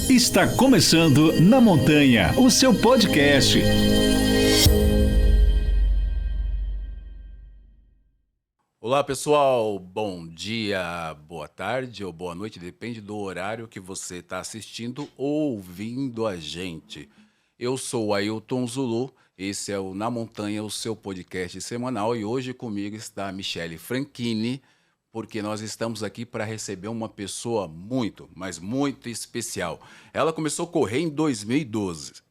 Está começando Na Montanha, o seu podcast. Olá pessoal, bom dia, boa tarde ou boa noite, depende do horário que você está assistindo ou ouvindo a gente. Eu sou o Ailton Zulu, esse é o Na Montanha, o seu podcast semanal, e hoje comigo está a Michele Franchini, porque nós estamos aqui para receber uma pessoa muito, mas muito especial. Ela começou a correr em 2012.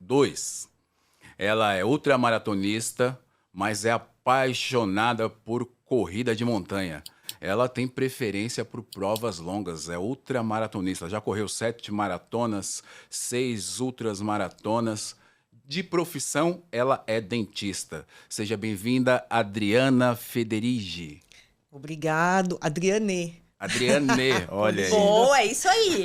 Ela é ultramaratonista, mas é apaixonada por corrida de montanha. Ela tem preferência por provas longas, é ultramaratonista. Já correu 7 maratonas, 6 ultramaratonas. De profissão, ela é dentista. Seja bem-vinda, Adriana Federighi. Obrigado, Adriane. Adriane, olha aí. Boa, é isso aí.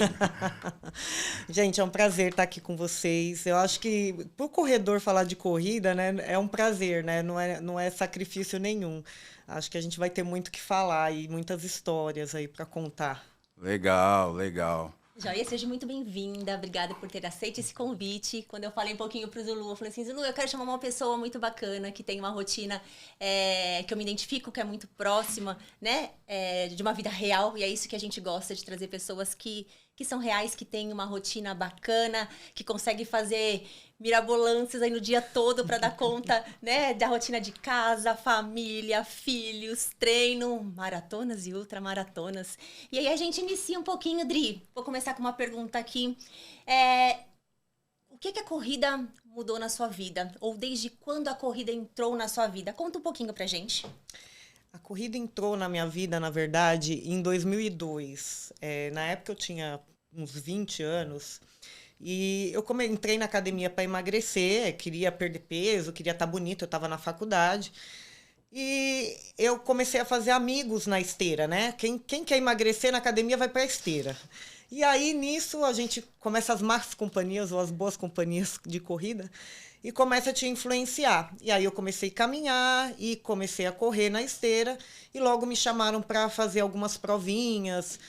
Gente, é um prazer estar aqui com vocês. Eu acho que para o corredor falar de corrida, né, é um prazer, né? Não é sacrifício nenhum. Acho que a gente vai ter muito o que falar e muitas histórias aí para contar. Legal, legal. Joia, seja muito bem-vinda. Obrigada por ter aceito esse convite. Quando eu falei um pouquinho pro Zulu, eu falei assim, Zulu, eu quero chamar uma pessoa muito bacana, que tem uma rotina que eu me identifico, que é muito próxima, né? De uma vida real. E é isso que a gente gosta, de trazer pessoas que são reais, que têm uma rotina bacana, que conseguem fazer mirabolanças aí no dia todo para dar conta, né, da rotina de casa, família, filhos, treino, maratonas e ultramaratonas. E aí a gente inicia um pouquinho, Dri. Vou começar com uma pergunta aqui. O que a corrida mudou na sua vida? Ou desde quando a corrida entrou na sua vida? Conta um pouquinho pra gente. A corrida entrou na minha vida, na verdade, em 2002. Na época eu tinha uns 20 anos. E eu entrei na academia para emagrecer, queria perder peso, queria estar bonita, eu estava na faculdade. E eu comecei a fazer amigos na esteira, né? Quem quer emagrecer na academia vai para a esteira. E aí, nisso, a gente começa as más companhias ou as boas companhias de corrida e começa a te influenciar. E aí eu comecei a caminhar e comecei a correr na esteira e logo me chamaram para fazer algumas provinhas.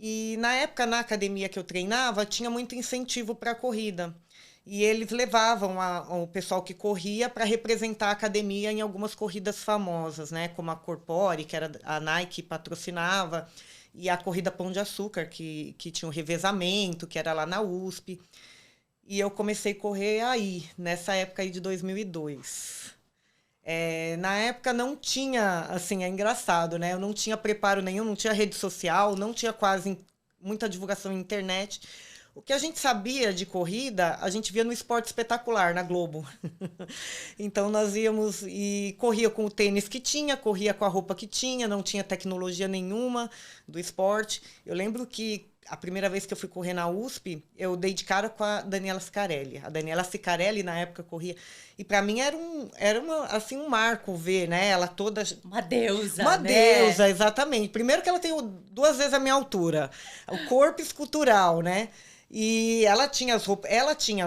E na época, na academia que eu treinava, tinha muito incentivo para a corrida. E eles levavam o pessoal que corria para representar a academia em algumas corridas famosas, né? Como a Corpore, que era a Nike patrocinava, e a Corrida Pão de Açúcar, que tinha um revezamento, que era lá na USP. E eu comecei a correr aí, nessa época aí de 2002. Na época não tinha, assim, é engraçado, né? Eu não tinha preparo nenhum, não tinha rede social, não tinha quase muita divulgação na internet. O que a gente sabia de corrida, a gente via no Esporte Espetacular, na Globo. Então nós íamos e corria com o tênis que tinha, corria com a roupa que tinha, não tinha tecnologia nenhuma do esporte. Eu lembro que a primeira vez que eu fui correr na USP, eu dei de cara com a Daniela Sicarelli. A Daniela Sicarelli, na época, corria. E para mim era assim, um marco ver, né? Ela toda... Uma deusa, Uma né? deusa, exatamente. Primeiro que ela tem 2 vezes a minha altura. O corpo escultural, né? E ela tinha as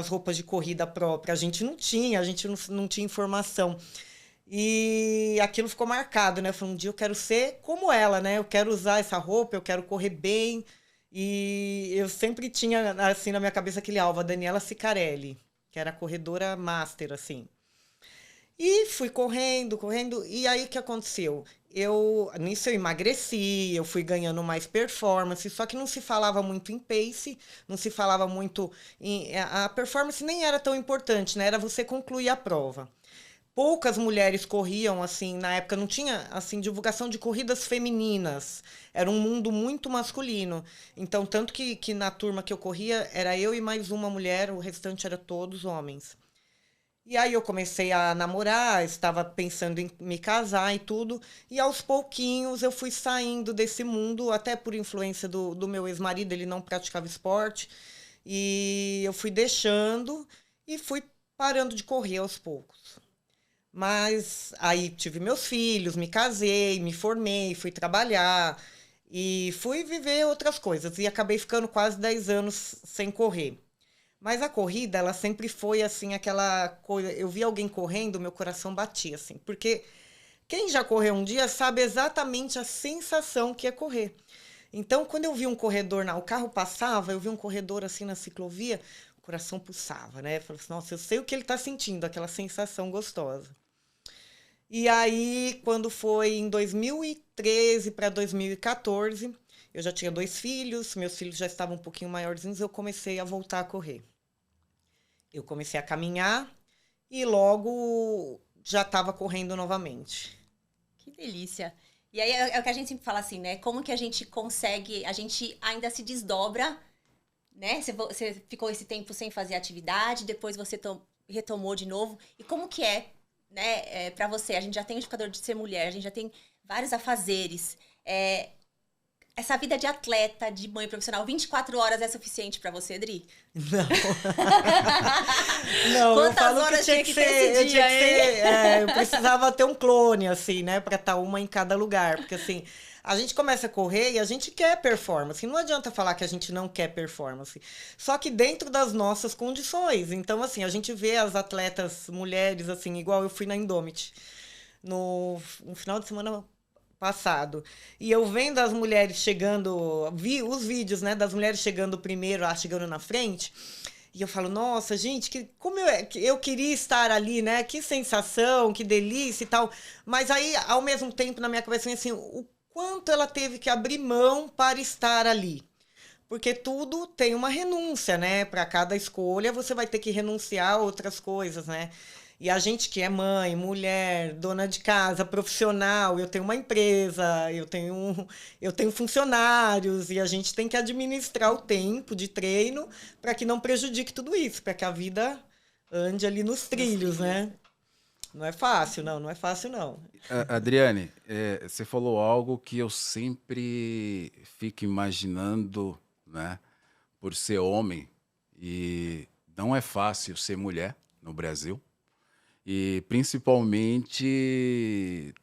roupas de corrida própria. A gente não tinha informação. E aquilo ficou marcado, né? Eu falei, um dia eu quero ser como ela, né? Eu quero usar essa roupa, eu quero correr bem. E eu sempre tinha, assim, na minha cabeça aquele alvo, a Daniela Sicarelli, que era a corredora master, assim. E fui correndo, e aí o que aconteceu? Nisso eu emagreci, eu fui ganhando mais performance, só que não se falava muito em pace, não se falava muito a performance nem era tão importante, né? Era você concluir a prova. Poucas mulheres corriam, assim, na época não tinha, assim, divulgação de corridas femininas. Era um mundo muito masculino. Então, tanto que na turma que eu corria, era eu e mais uma mulher, o restante era todos homens. E aí eu comecei a namorar, estava pensando em me casar e tudo. E aos pouquinhos eu fui saindo desse mundo, até por influência do meu ex-marido, ele não praticava esporte. E eu fui deixando e fui parando de correr aos poucos. Mas aí tive meus filhos, me casei, me formei, fui trabalhar e fui viver outras coisas. E acabei ficando quase 10 anos sem correr. Mas a corrida, ela sempre foi assim, aquela coisa... Eu via alguém correndo, meu coração batia, assim. Porque quem já correu um dia sabe exatamente a sensação que é correr. Então, quando eu vi um corredor, o carro passava, eu vi um corredor assim na ciclovia, o coração pulsava, né? Eu falei assim, nossa, eu sei o que ele está sentindo, aquela sensação gostosa. E aí, quando foi em 2013 para 2014, eu já tinha 2 filhos, meus filhos já estavam um pouquinho maiorzinhos, eu comecei a voltar a correr. Eu comecei a caminhar e logo já estava correndo novamente. Que delícia. E aí é o que a gente sempre fala assim, né? Como que a gente consegue, a gente ainda se desdobra, né? Você ficou esse tempo sem fazer atividade, depois você retomou de novo. E como que né, para você? A gente já tem o indicador de ser mulher, a gente já tem vários afazeres. Essa vida de atleta, de mãe profissional, 24 horas é suficiente para você, Dri? Não. Não, Quantas eu falo horas que tinha que ser, eu precisava ter um clone, assim, né? Pra estar uma em cada lugar. Porque, assim, a gente começa a correr e a gente quer performance. Não adianta falar que a gente não quer performance. Só que dentro das nossas condições. Então, assim, a gente vê as atletas mulheres, assim, igual eu fui na Indomit. No final de semana passado. E eu vendo as mulheres chegando, vi os vídeos, né, das mulheres chegando primeiro, chegando na frente, e eu falo, nossa, gente, como eu queria estar ali, né, que sensação, que delícia e tal, mas aí, ao mesmo tempo, na minha cabeça, assim, o quanto ela teve que abrir mão para estar ali. Porque tudo tem uma renúncia, né, para cada escolha você vai ter que renunciar a outras coisas, né. E a gente que é mãe, mulher, dona de casa, profissional, eu tenho uma empresa, eu tenho funcionários, e a gente tem que administrar o tempo de treino para que não prejudique tudo isso, para que a vida ande ali nos trilhos, né? Não é fácil, não é fácil, não. Adriane, você falou algo que eu sempre fico imaginando, né? Por ser homem, e não é fácil ser mulher no Brasil. E principalmente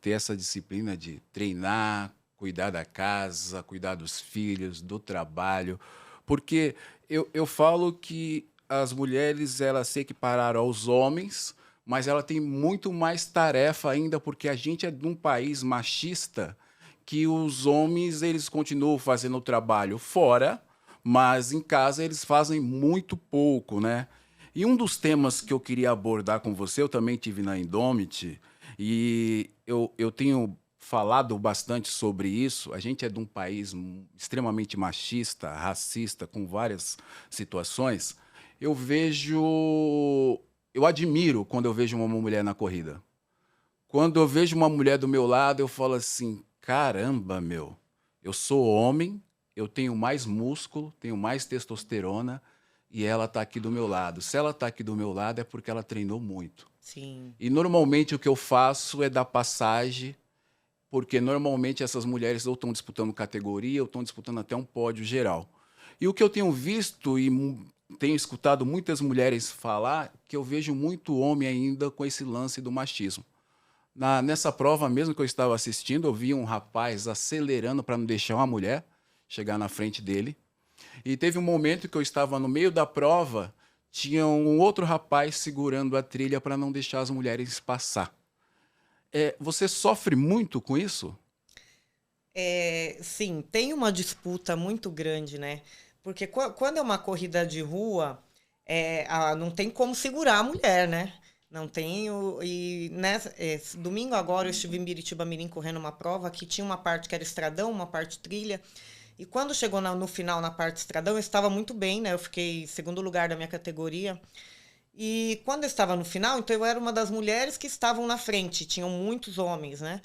ter essa disciplina de treinar, cuidar da casa, cuidar dos filhos, do trabalho. Porque eu falo que as mulheres, elas se equipararam aos homens, mas ela tem muito mais tarefa ainda, porque a gente é de um país machista que os homens, eles continuam fazendo o trabalho fora, mas em casa eles fazem muito pouco, né? E um dos temas que eu queria abordar com você, eu também tive na Indomit, e eu tenho falado bastante sobre isso. A gente é de um país extremamente machista, racista, com várias situações. Eu admiro quando eu vejo uma mulher na corrida. Quando eu vejo uma mulher do meu lado, eu falo assim, caramba, meu, eu sou homem, eu tenho mais músculo, tenho mais testosterona, e ela está aqui do meu lado. Se ela está aqui do meu lado é porque ela treinou muito. Sim. E normalmente o que eu faço é dar passagem, porque normalmente essas mulheres ou estão disputando categoria ou estão disputando até um pódio geral. E o que eu tenho visto e tenho escutado muitas mulheres falar, que eu vejo muito homem ainda com esse lance do machismo. Nessa prova mesmo que eu estava assistindo, eu vi um rapaz acelerando para não deixar uma mulher chegar na frente dele. E teve um momento que eu estava no meio da prova, tinha um outro rapaz segurando a trilha para não deixar as mulheres passar. Você sofre muito com isso? Sim, tem uma disputa muito grande, né? Porque quando é uma corrida de rua, não tem como segurar a mulher, né? Não tem. Domingo agora eu estive em Biritiba-Mirim correndo uma prova que tinha uma parte que era estradão, uma parte trilha. E quando chegou no final, na parte estradão, eu estava muito bem, né? Eu fiquei em segundo lugar da minha categoria. E quando eu estava no final, então eu era uma das mulheres que estavam na frente, tinham muitos homens, né?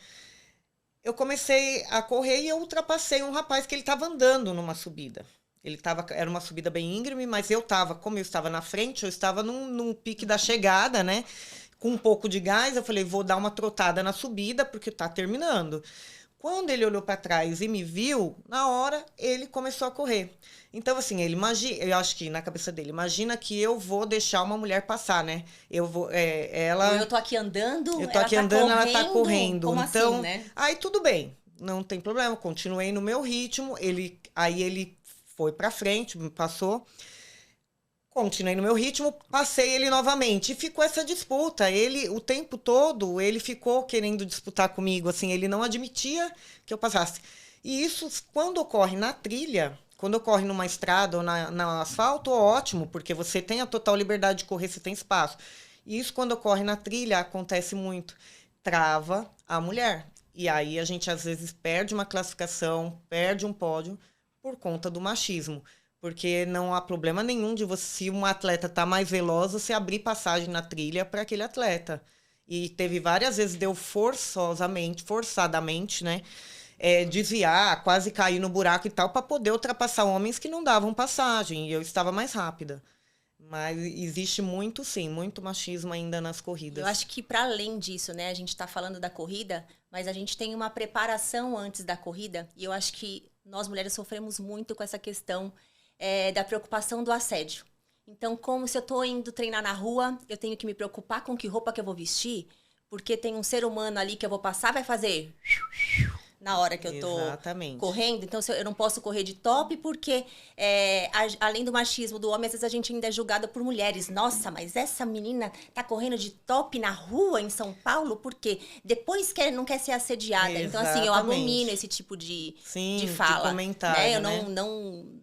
Eu comecei a correr e eu ultrapassei um rapaz que ele estava andando numa subida. Era uma subida bem íngreme, mas como eu estava na frente, eu estava num pique da chegada, né? Com um pouco de gás, eu falei, vou dar uma trotada na subida, porque tá terminando. Quando ele olhou para trás e me viu, na hora ele começou a correr. Então, assim, eu acho que na cabeça dele, imagina que eu vou deixar uma mulher passar, né? Eu tô aqui andando, eu tô aqui andando, ela tá correndo. Como então, assim, né? Aí tudo bem, não tem problema, continuei no meu ritmo. Aí ele foi para frente, me passou. Continuei no meu ritmo, passei ele novamente. E ficou essa disputa. Ele, o tempo todo, ele ficou querendo disputar comigo, assim, ele não admitia que eu passasse. E isso, quando ocorre na trilha, quando ocorre numa estrada ou no asfalto, ótimo, porque você tem a total liberdade de correr, você tem espaço. E isso, quando ocorre na trilha, acontece muito. Trava a mulher. E aí a gente, às vezes, perde uma classificação, perde um pódio por conta do machismo. Porque não há problema nenhum de você, se um atleta está mais veloz, você abrir passagem na trilha para aquele atleta. E teve várias vezes, deu forçadamente, né? Desviar, quase cair no buraco e tal, para poder ultrapassar homens que não davam passagem. E eu estava mais rápida. Mas existe muito, sim, muito machismo ainda nas corridas. Eu acho que para além disso, né, a gente está falando da corrida, mas a gente tem uma preparação antes da corrida, e eu acho que nós mulheres sofremos muito com essa questão da preocupação do assédio. Então, como se eu estou indo treinar na rua, eu tenho que me preocupar com que roupa que eu vou vestir, porque tem um ser humano ali que eu vou passar, vai fazer na hora que eu tô correndo. Então, eu não posso correr de top porque, além do machismo do homem, às vezes a gente ainda é julgada por mulheres. Nossa, mas essa menina tá correndo de top na rua em São Paulo porque depois não quer ser assediada. Exatamente. Então, assim, eu abomino esse tipo de fala. De comentário, Eu né?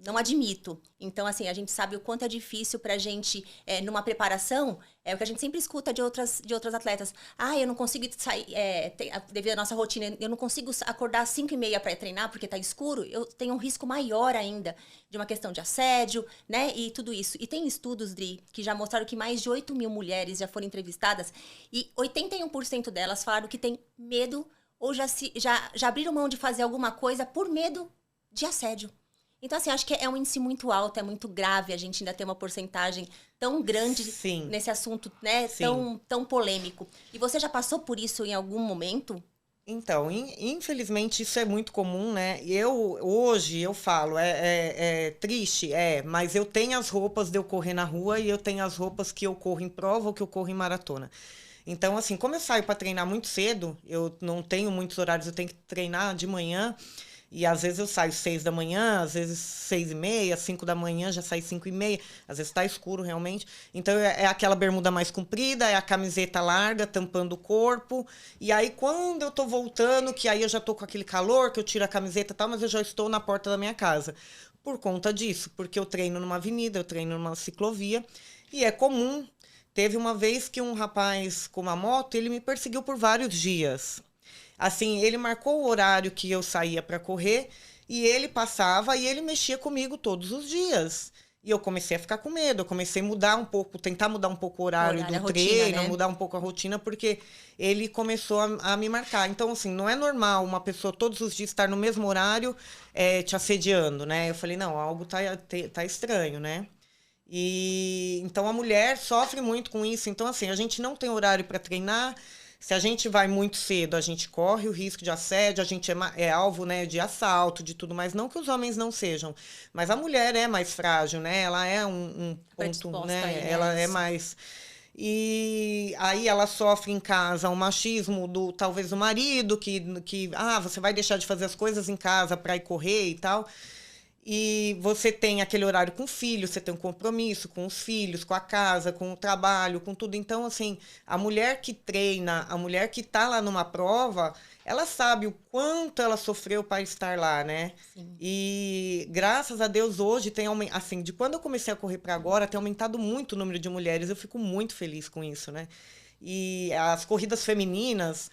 não admito. Então, assim, a gente sabe o quanto é difícil pra gente, numa preparação, é o que a gente sempre escuta de outras atletas. Eu não consigo sair, devido à nossa rotina, eu não consigo acordar às 5h30 para treinar porque tá escuro. Eu tenho um risco maior ainda de uma questão de assédio, né? E tudo isso. E tem estudos, Dri, que já mostraram que mais de 8.000 mulheres já foram entrevistadas e 81% delas falaram que tem medo ou já abriram mão de fazer alguma coisa por medo de assédio. Então, assim, acho que é um índice muito alto, é muito grave a gente ainda ter uma porcentagem tão grande nesse assunto, né? Tão polêmico. E você já passou por isso em algum momento? Então, infelizmente, isso é muito comum, né? Hoje, eu falo, é triste, mas eu tenho as roupas de eu correr na rua e eu tenho as roupas que eu corro em prova ou que eu corro em maratona. Então, assim, como eu saio para treinar muito cedo, eu não tenho muitos horários, eu tenho que treinar de manhã. E às vezes eu saio 6 da manhã, às vezes 6h30, 5 da manhã, já saio 5h30. Às vezes está escuro realmente. Então é aquela bermuda mais comprida, é a camiseta larga, tampando o corpo. E aí quando eu tô voltando, que aí eu já tô com aquele calor, que eu tiro a camiseta e tal, mas eu já estou na porta da minha casa. Por conta disso, porque eu treino numa avenida, eu treino numa ciclovia. E é comum. Teve uma vez que um rapaz com uma moto, ele me perseguiu por vários dias. Assim, ele marcou o horário que eu saía para correr e ele passava e ele mexia comigo todos os dias. E eu comecei a ficar com medo, eu comecei a mudar um pouco, tentar mudar um pouco o horário do treino, né? Mudar um pouco a rotina, porque ele começou a me marcar. Então, assim, não é normal uma pessoa todos os dias estar no mesmo horário te assediando, né? Eu falei, não, algo tá estranho, né? E então a mulher sofre muito com isso. Então, assim, a gente não tem horário para treinar. Se a gente vai muito cedo, a gente corre o risco de assédio, a gente é alvo, né, de assalto, de tudo mais. Não que os homens não sejam, mas a mulher é mais frágil, né? Ela é um ponto, né? Aí, né? Ela é mais... E aí ela sofre em casa o machismo talvez do marido, que você vai deixar de fazer as coisas em casa para ir correr e tal. E você tem aquele horário com o filho, você tem um compromisso com os filhos, com a casa, com o trabalho, com tudo. Então, assim, a mulher que treina, a mulher que está lá numa prova, ela sabe o quanto ela sofreu para estar lá, né? Sim. E graças a Deus hoje tem aumentado, assim, de quando eu comecei a correr para agora, tem aumentado muito o número de mulheres. Eu fico muito feliz com isso, né? E as corridas femininas...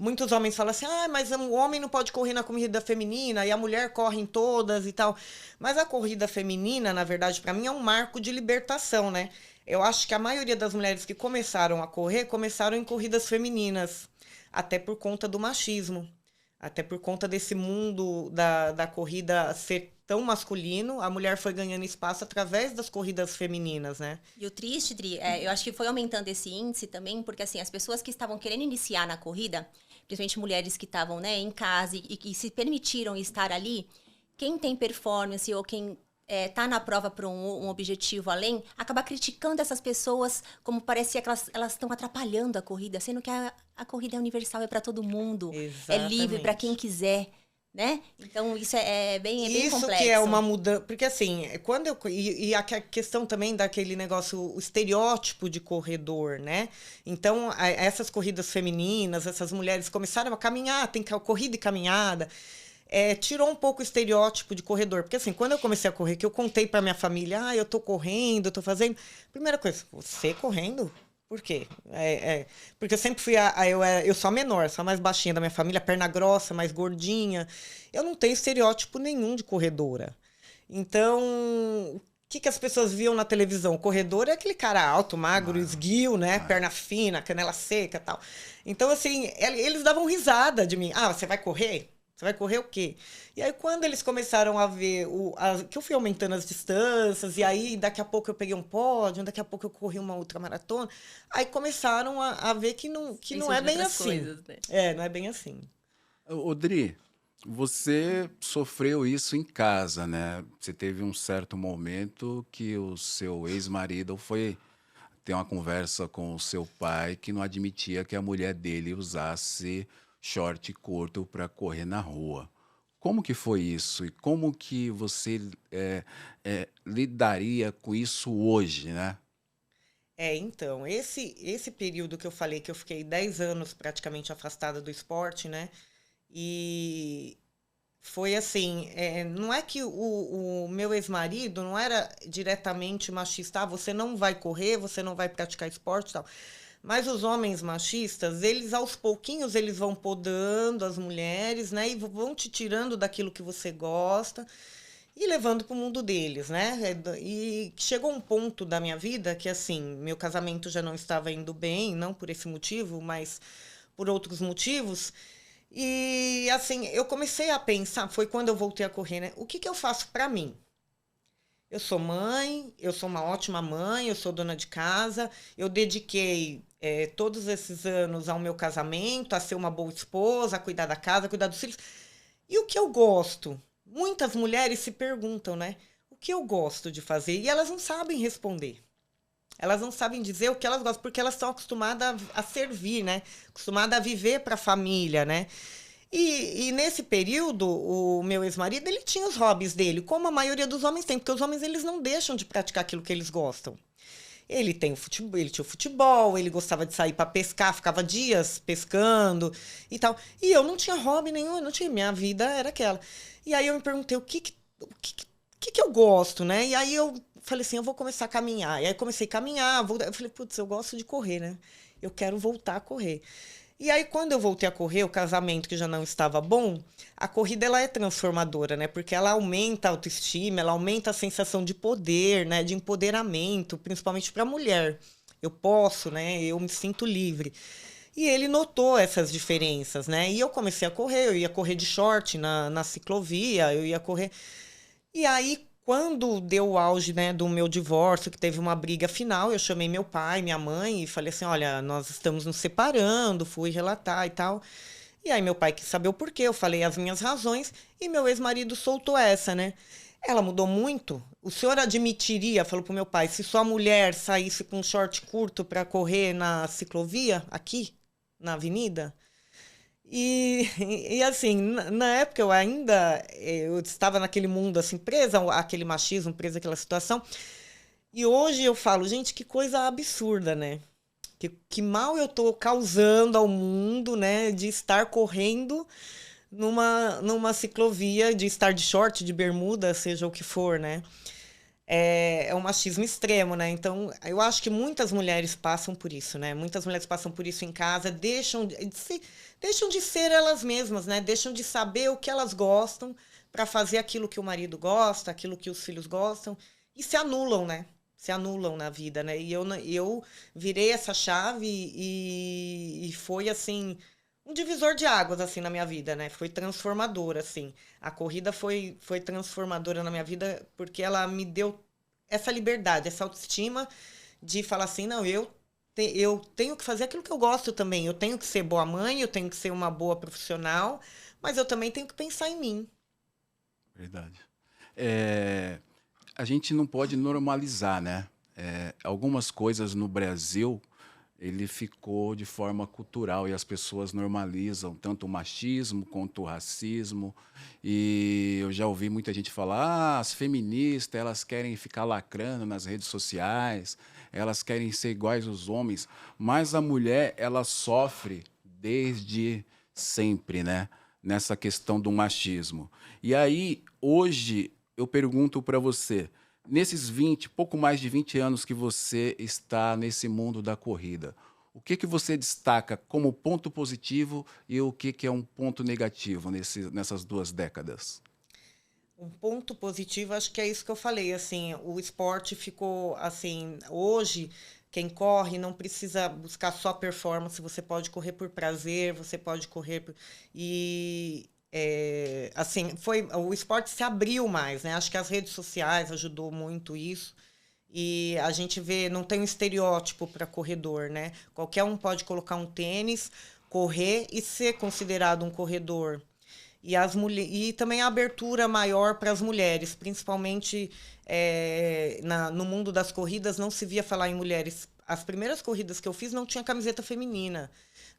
Muitos homens falam assim, mas o homem não pode correr na corrida feminina e a mulher corre em todas e tal. Mas a corrida feminina, na verdade, para mim é um marco de libertação, né? Eu acho que a maioria das mulheres que começaram a correr, começaram em corridas femininas, até por conta do machismo, até por conta desse mundo da corrida ser tão masculino, a mulher foi ganhando espaço através das corridas femininas, né? E o triste, Dri, eu acho que foi aumentando esse índice também, porque assim, as pessoas que estavam querendo iniciar na corrida, principalmente mulheres que estavam, né, em casa e que se permitiram estar ali, quem tem performance ou quem tá na prova para um objetivo além, acaba criticando essas pessoas como parecia que elas estão atrapalhando a corrida, sendo que a corrida é universal, é para todo mundo, Exatamente. é livre para quem quiser. Né? Então, isso é bem complexo. Isso que é uma mudança... Porque, assim, e a questão também daquele negócio, o estereótipo de corredor, né? Então, essas corridas femininas, essas mulheres começaram a caminhar, tem corrida e caminhada. tirou um pouco o estereótipo de corredor. Porque assim, quando eu comecei a correr, que eu contei pra minha família, eu tô correndo, eu tô fazendo... Primeira coisa, você correndo? Por quê? Porque eu sempre fui eu sou a menor, sou a mais baixinha da minha família, perna grossa, mais gordinha. Eu não tenho estereótipo nenhum de corredora. Então, o que as pessoas viam na televisão? O corredor é aquele cara alto, magro, esguio, né? Perna fina, canela seca e tal. Então, assim, eles davam risada de mim. Você vai correr? Você vai correr o quê? E aí, quando eles começaram a ver que eu fui aumentando as distâncias, e aí daqui a pouco eu peguei um pódio, daqui a pouco eu corri uma ultramaratona, aí começaram a ver que não é bem assim. Coisas, né? Não é bem assim. Odri, você sofreu isso em casa, né? Você teve um certo momento que o seu ex-marido foi ter uma conversa com o seu pai que não admitia que a mulher dele usasse short curto para correr na rua. Como que foi isso? E como que você lidaria com isso hoje, né? Então, esse período que eu falei que eu fiquei 10 anos praticamente afastada do esporte, né? E foi assim, não é que o meu ex-marido não era diretamente machista, você não vai correr, você não vai praticar esporte e tal. Mas os homens machistas, eles aos pouquinhos, eles vão podando as mulheres, né? E vão te tirando daquilo que você gosta e levando para o mundo deles, né? E chegou um ponto da minha vida que, assim, meu casamento já não estava indo bem, não por esse motivo, mas por outros motivos. E, assim, eu comecei a pensar, foi quando eu voltei a correr, né? O que eu faço para mim? Eu sou mãe, eu sou uma ótima mãe, eu sou dona de casa, eu dediquei todos esses anos ao meu casamento, a ser uma boa esposa, a cuidar da casa, a cuidar dos filhos. E o que eu gosto? Muitas mulheres se perguntam, né? O que eu gosto de fazer? E elas não sabem responder. Elas não sabem dizer o que elas gostam, porque elas estão acostumadas a servir, né? Acostumadas a viver para a família, né? E nesse período, o meu ex-marido, ele tinha os hobbies dele, como a maioria dos homens tem, porque os homens, eles não deixam de praticar aquilo que eles gostam. Ele tem o futebol, ele tinha o futebol, ele gostava de sair para pescar, ficava dias pescando e tal. E eu não tinha hobby nenhum, eu não tinha, minha vida era aquela. E aí eu me perguntei o que eu gosto, né? E aí eu falei assim, eu vou começar a caminhar. E aí comecei a caminhar, eu falei, putz, eu gosto de correr, né? Eu quero voltar a correr. E aí, quando eu voltei a correr, o casamento que já não estava bom, a corrida ela é transformadora, né? Porque ela aumenta a autoestima, ela aumenta a sensação de poder, né? De empoderamento, principalmente para a mulher. Eu posso, né? Eu me sinto livre. E ele notou essas diferenças, né? E eu comecei a correr, eu ia correr de short na ciclovia, eu ia correr. E aí, quando deu o auge, né, do meu divórcio, que teve uma briga final, eu chamei meu pai, minha mãe e falei assim, olha, nós estamos nos separando, fui relatar e tal. E aí meu pai quis saber o porquê, eu falei as minhas razões e meu ex-marido soltou essa, né? Ela mudou muito? O senhor admitiria, falou pro meu pai, se sua mulher saísse com um short curto para correr na ciclovia, aqui, na avenida? E assim, na época eu estava naquele mundo assim, presa àquele machismo, presa àquela situação. E hoje eu falo, gente, que coisa absurda, né? Que mal eu tô causando ao mundo, né? De estar correndo numa ciclovia, de estar de short, de bermuda, seja o que for, né? É um machismo extremo, né? Então, eu acho que muitas mulheres passam por isso, né? Muitas mulheres passam por isso em casa, deixam de ser elas mesmas, né? Deixam de saber o que elas gostam para fazer aquilo que o marido gosta, aquilo que os filhos gostam, e se anulam, né? Se anulam na vida, né? E eu virei essa chave e foi, assim, um divisor de águas, assim, na minha vida, né? Foi transformador, assim. A corrida foi transformadora na minha vida porque ela me deu essa liberdade, essa autoestima de falar assim, não, eu tenho que fazer aquilo que eu gosto também. Eu tenho que ser boa mãe, eu tenho que ser uma boa profissional, mas eu também tenho que pensar em mim. Verdade. A gente não pode normalizar, né? Algumas coisas no Brasil, ele ficou de forma cultural e as pessoas normalizam tanto o machismo quanto o racismo. E eu já ouvi muita gente falar, as feministas, elas querem ficar lacrando nas redes sociais, elas querem ser iguais aos homens, mas a mulher, ela sofre desde sempre, né? nessa questão do machismo. E aí, hoje, eu pergunto para você, nesses 20, pouco mais de 20 anos que você está nesse mundo da corrida, o que você destaca como ponto positivo e o que é um ponto negativo nessas 2 décadas? Um ponto positivo, acho que é isso que eu falei, assim, o esporte ficou, assim, hoje, quem corre não precisa buscar só performance, você pode correr por prazer, você pode correr por... E, assim, o esporte se abriu mais, né? Acho que as redes sociais ajudou muito isso. E a gente vê, não tem um estereótipo para corredor, né? Qualquer um pode colocar um tênis, correr e ser considerado um corredor. E também a abertura maior para as mulheres, principalmente no mundo das corridas, não se via falar em mulheres. As primeiras corridas que eu fiz não tinha camiseta feminina.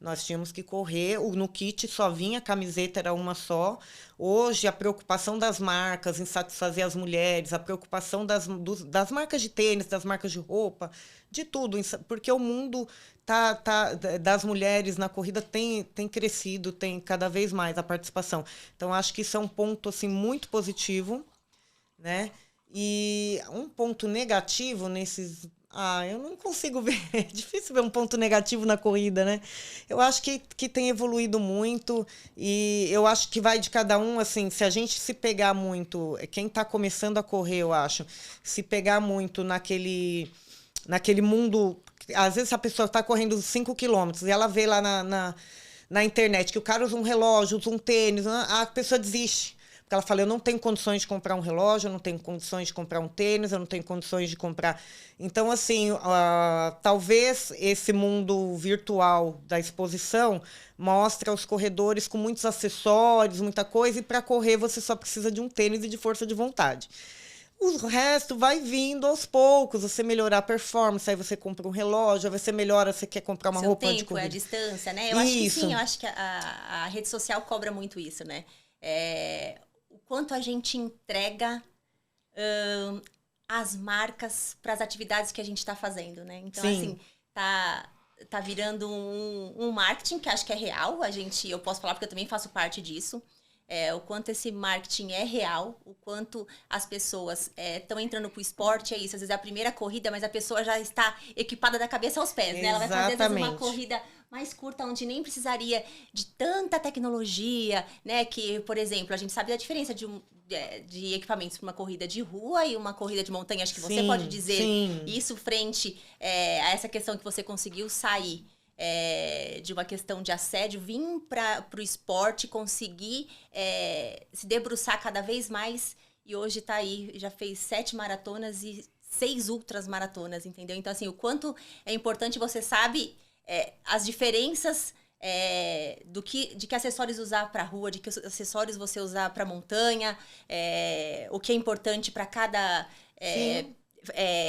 Nós tínhamos que correr, no kit só vinha camiseta, era uma só. Hoje, a preocupação das marcas em satisfazer as mulheres, a preocupação das marcas de tênis, das marcas de roupa, de tudo, porque o mundo das mulheres na corrida tem crescido, tem cada vez mais a participação. Então, acho que isso é um ponto assim, muito positivo, né? E um ponto negativo nesses... eu não consigo ver. É difícil ver um ponto negativo na corrida, né? Eu acho que tem evoluído muito e eu acho que vai de cada um, assim, se a gente se pegar muito... Quem está começando a correr, eu acho, se pegar muito naquele mundo... Às vezes a pessoa está correndo 5 quilômetros e ela vê lá na internet que o cara usa um relógio, usa um tênis, a pessoa desiste. Porque ela fala, eu não tenho condições de comprar um relógio, eu não tenho condições de comprar um tênis, eu não tenho condições de comprar... Então, assim, talvez esse mundo virtual da exposição mostre os corredores com muitos acessórios, muita coisa, e para correr você só precisa de um tênis e de força de vontade. O resto vai vindo aos poucos, você melhorar a performance, aí você compra um relógio, aí você melhora, você quer comprar uma roupa de corrida. A distância, né? Eu acho que sim, eu acho que a rede social cobra muito isso, né? O quanto a gente entrega as marcas para as atividades que a gente está fazendo, né? Então, sim. Assim, tá virando um marketing que acho que é real, eu posso falar porque eu também faço parte disso. O quanto esse marketing é real, o quanto as pessoas estão entrando pro esporte, é isso. Às vezes é a primeira corrida, mas a pessoa já está equipada da cabeça aos pés, né? Ela vai fazer, às vezes, uma corrida mais curta, onde nem precisaria de tanta tecnologia, né? Que, por exemplo, a gente sabe da diferença de equipamentos para uma corrida de rua e uma corrida de montanha. Acho que você pode dizer isso frente a essa questão que você conseguiu sair de uma questão de assédio, vir para o esporte, conseguir se debruçar cada vez mais, e hoje está aí, já fez 7 maratonas e 6 ultras maratonas, entendeu? Então, assim, o quanto é importante, você sabe as diferenças de que acessórios usar para rua, de que acessórios você usar para montanha, o que é importante para cada...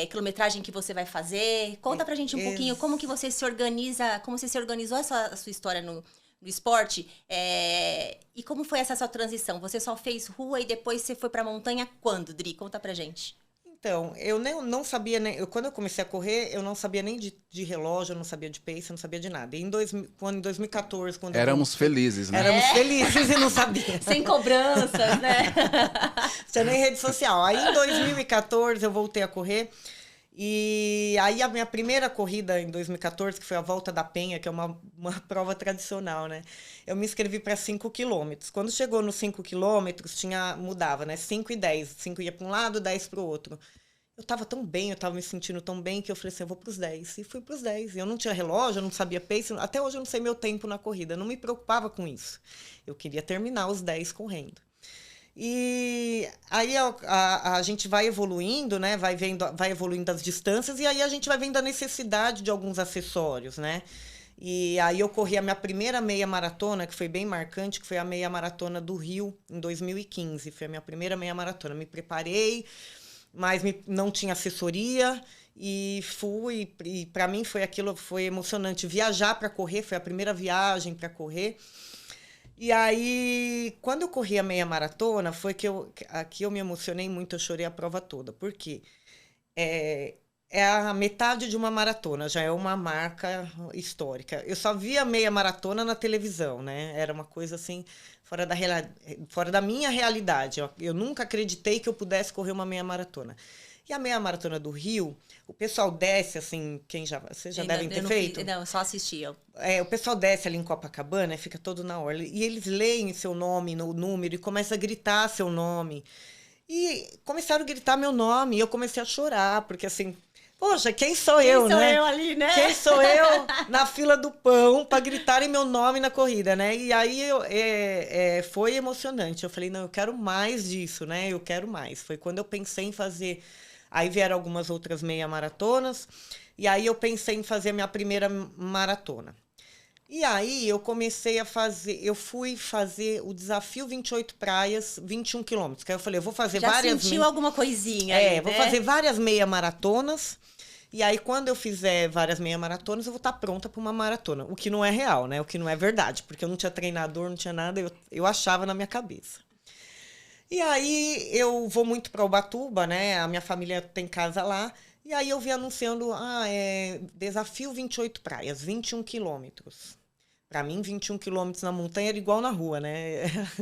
quilometragem que você vai fazer. Conta pra gente um pouquinho como que você se organiza, como você se organizou a sua história no esporte, e como foi essa sua transição? Você só fez rua e depois você foi pra montanha quando, Dri? Conta pra gente. Então, eu não sabia, quando eu comecei a correr, eu não sabia nem de relógio, eu não sabia de pace, eu não sabia de nada. E em 2014, quando Éramos felizes, né? Éramos felizes e não sabia. Sem cobranças, né? Tinha nem rede social. Aí, em 2014, eu voltei a correr. E aí, a minha primeira corrida, em 2014, que foi a Volta da Penha, que é uma prova tradicional, né? Eu me inscrevi para 5 quilômetros. Quando chegou nos 5 quilômetros, mudava, né? 5 e 10. 5 ia para um lado, 10 para o outro. Eu estava tão bem, eu estava me sentindo tão bem, que eu falei assim, eu vou para os 10. E fui para os 10. Eu não tinha relógio, eu não sabia pace. Até hoje eu não sei meu tempo na corrida. Eu não me preocupava com isso. Eu queria terminar os 10 correndo. E aí a gente vai evoluindo, né? Vai evoluindo as distâncias, e aí a gente vai vendo a necessidade de alguns acessórios, né? E aí eu corri a minha primeira meia maratona, que foi bem marcante, que foi a meia maratona do Rio, em 2015. Foi a minha primeira meia maratona. Me preparei, mas não tinha assessoria, e fui. E para mim foi emocionante. Viajar para correr, foi a primeira viagem para correr. E aí, quando eu corri a meia maratona, aqui eu me emocionei muito, eu chorei a prova toda. Por quê? é a metade de uma maratona, já é uma marca histórica. Eu só via meia maratona na televisão, né? Era uma coisa assim, fora da minha realidade. Eu nunca acreditei que eu pudesse correr uma meia maratona. E a meia maratona do Rio, o pessoal desce, assim, vocês já devem ter feito? Não, só assistia. O pessoal desce ali em Copacabana, fica todo na orla, e eles leem seu nome no número e começam a gritar seu nome. E começaram a gritar meu nome, e eu comecei a chorar, porque assim, poxa, quem sou eu, né? Quem sou eu ali, né? Quem sou eu na fila do pão para gritarem meu nome na corrida, né? E aí foi emocionante. Eu falei, não, eu quero mais disso, né? Eu quero mais. Foi quando eu pensei em fazer. Aí vieram algumas outras meia maratonas, e aí eu pensei em fazer a minha primeira maratona. E aí eu fui fazer o desafio 28 praias, 21 quilômetros. Que aí eu falei, eu vou fazer Já várias... sentiu alguma coisinha aí, vou né? fazer várias meia maratonas. E aí, quando eu fizer várias meia maratonas, eu vou estar pronta para uma maratona. O que não é real, né? O que não é verdade. Porque eu não tinha treinador, não tinha nada. Eu achava na minha cabeça. E aí, eu vou muito para Ubatuba, né? A minha família tem casa lá. E aí, eu vi anunciando, desafio 28 praias, 21 quilômetros. Para mim, 21 quilômetros na montanha era igual na rua, né?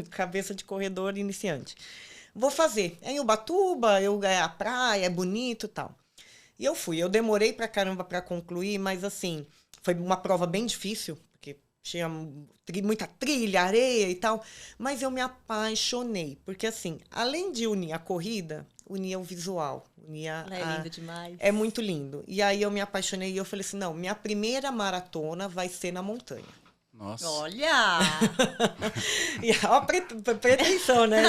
Cabeça de corredor iniciante. Vou fazer. É em Ubatuba, a praia é bonito e tal. E eu fui. Eu demorei pra caramba pra concluir, mas assim, foi uma prova bem difícil, porque tinha muita trilha, areia e tal. Mas eu me apaixonei, porque assim, além de unir a corrida, unia o visual. É lindo demais. É muito lindo. E aí eu me apaixonei e eu falei assim, não, minha primeira maratona vai ser na montanha. Nossa. Olha! E ó, pretensão, né?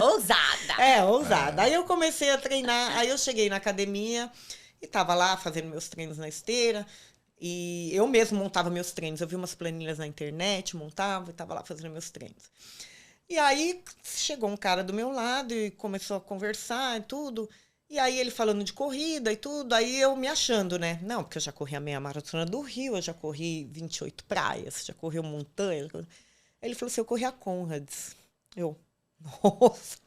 Ousada! Ousada. Aí eu comecei a treinar, aí eu cheguei na academia e tava lá fazendo meus treinos na esteira. E eu mesmo montava meus treinos. Eu vi umas planilhas na internet, montava e tava lá fazendo meus treinos. E aí chegou um cara do meu lado e começou a conversar e tudo. E aí ele falando de corrida e tudo, aí eu me achando, né? Não, porque eu já corri a meia maratona do Rio, eu já corri 28 praias, já corri montanha. Ele falou assim, eu corri a Conrads. Eu, nossa.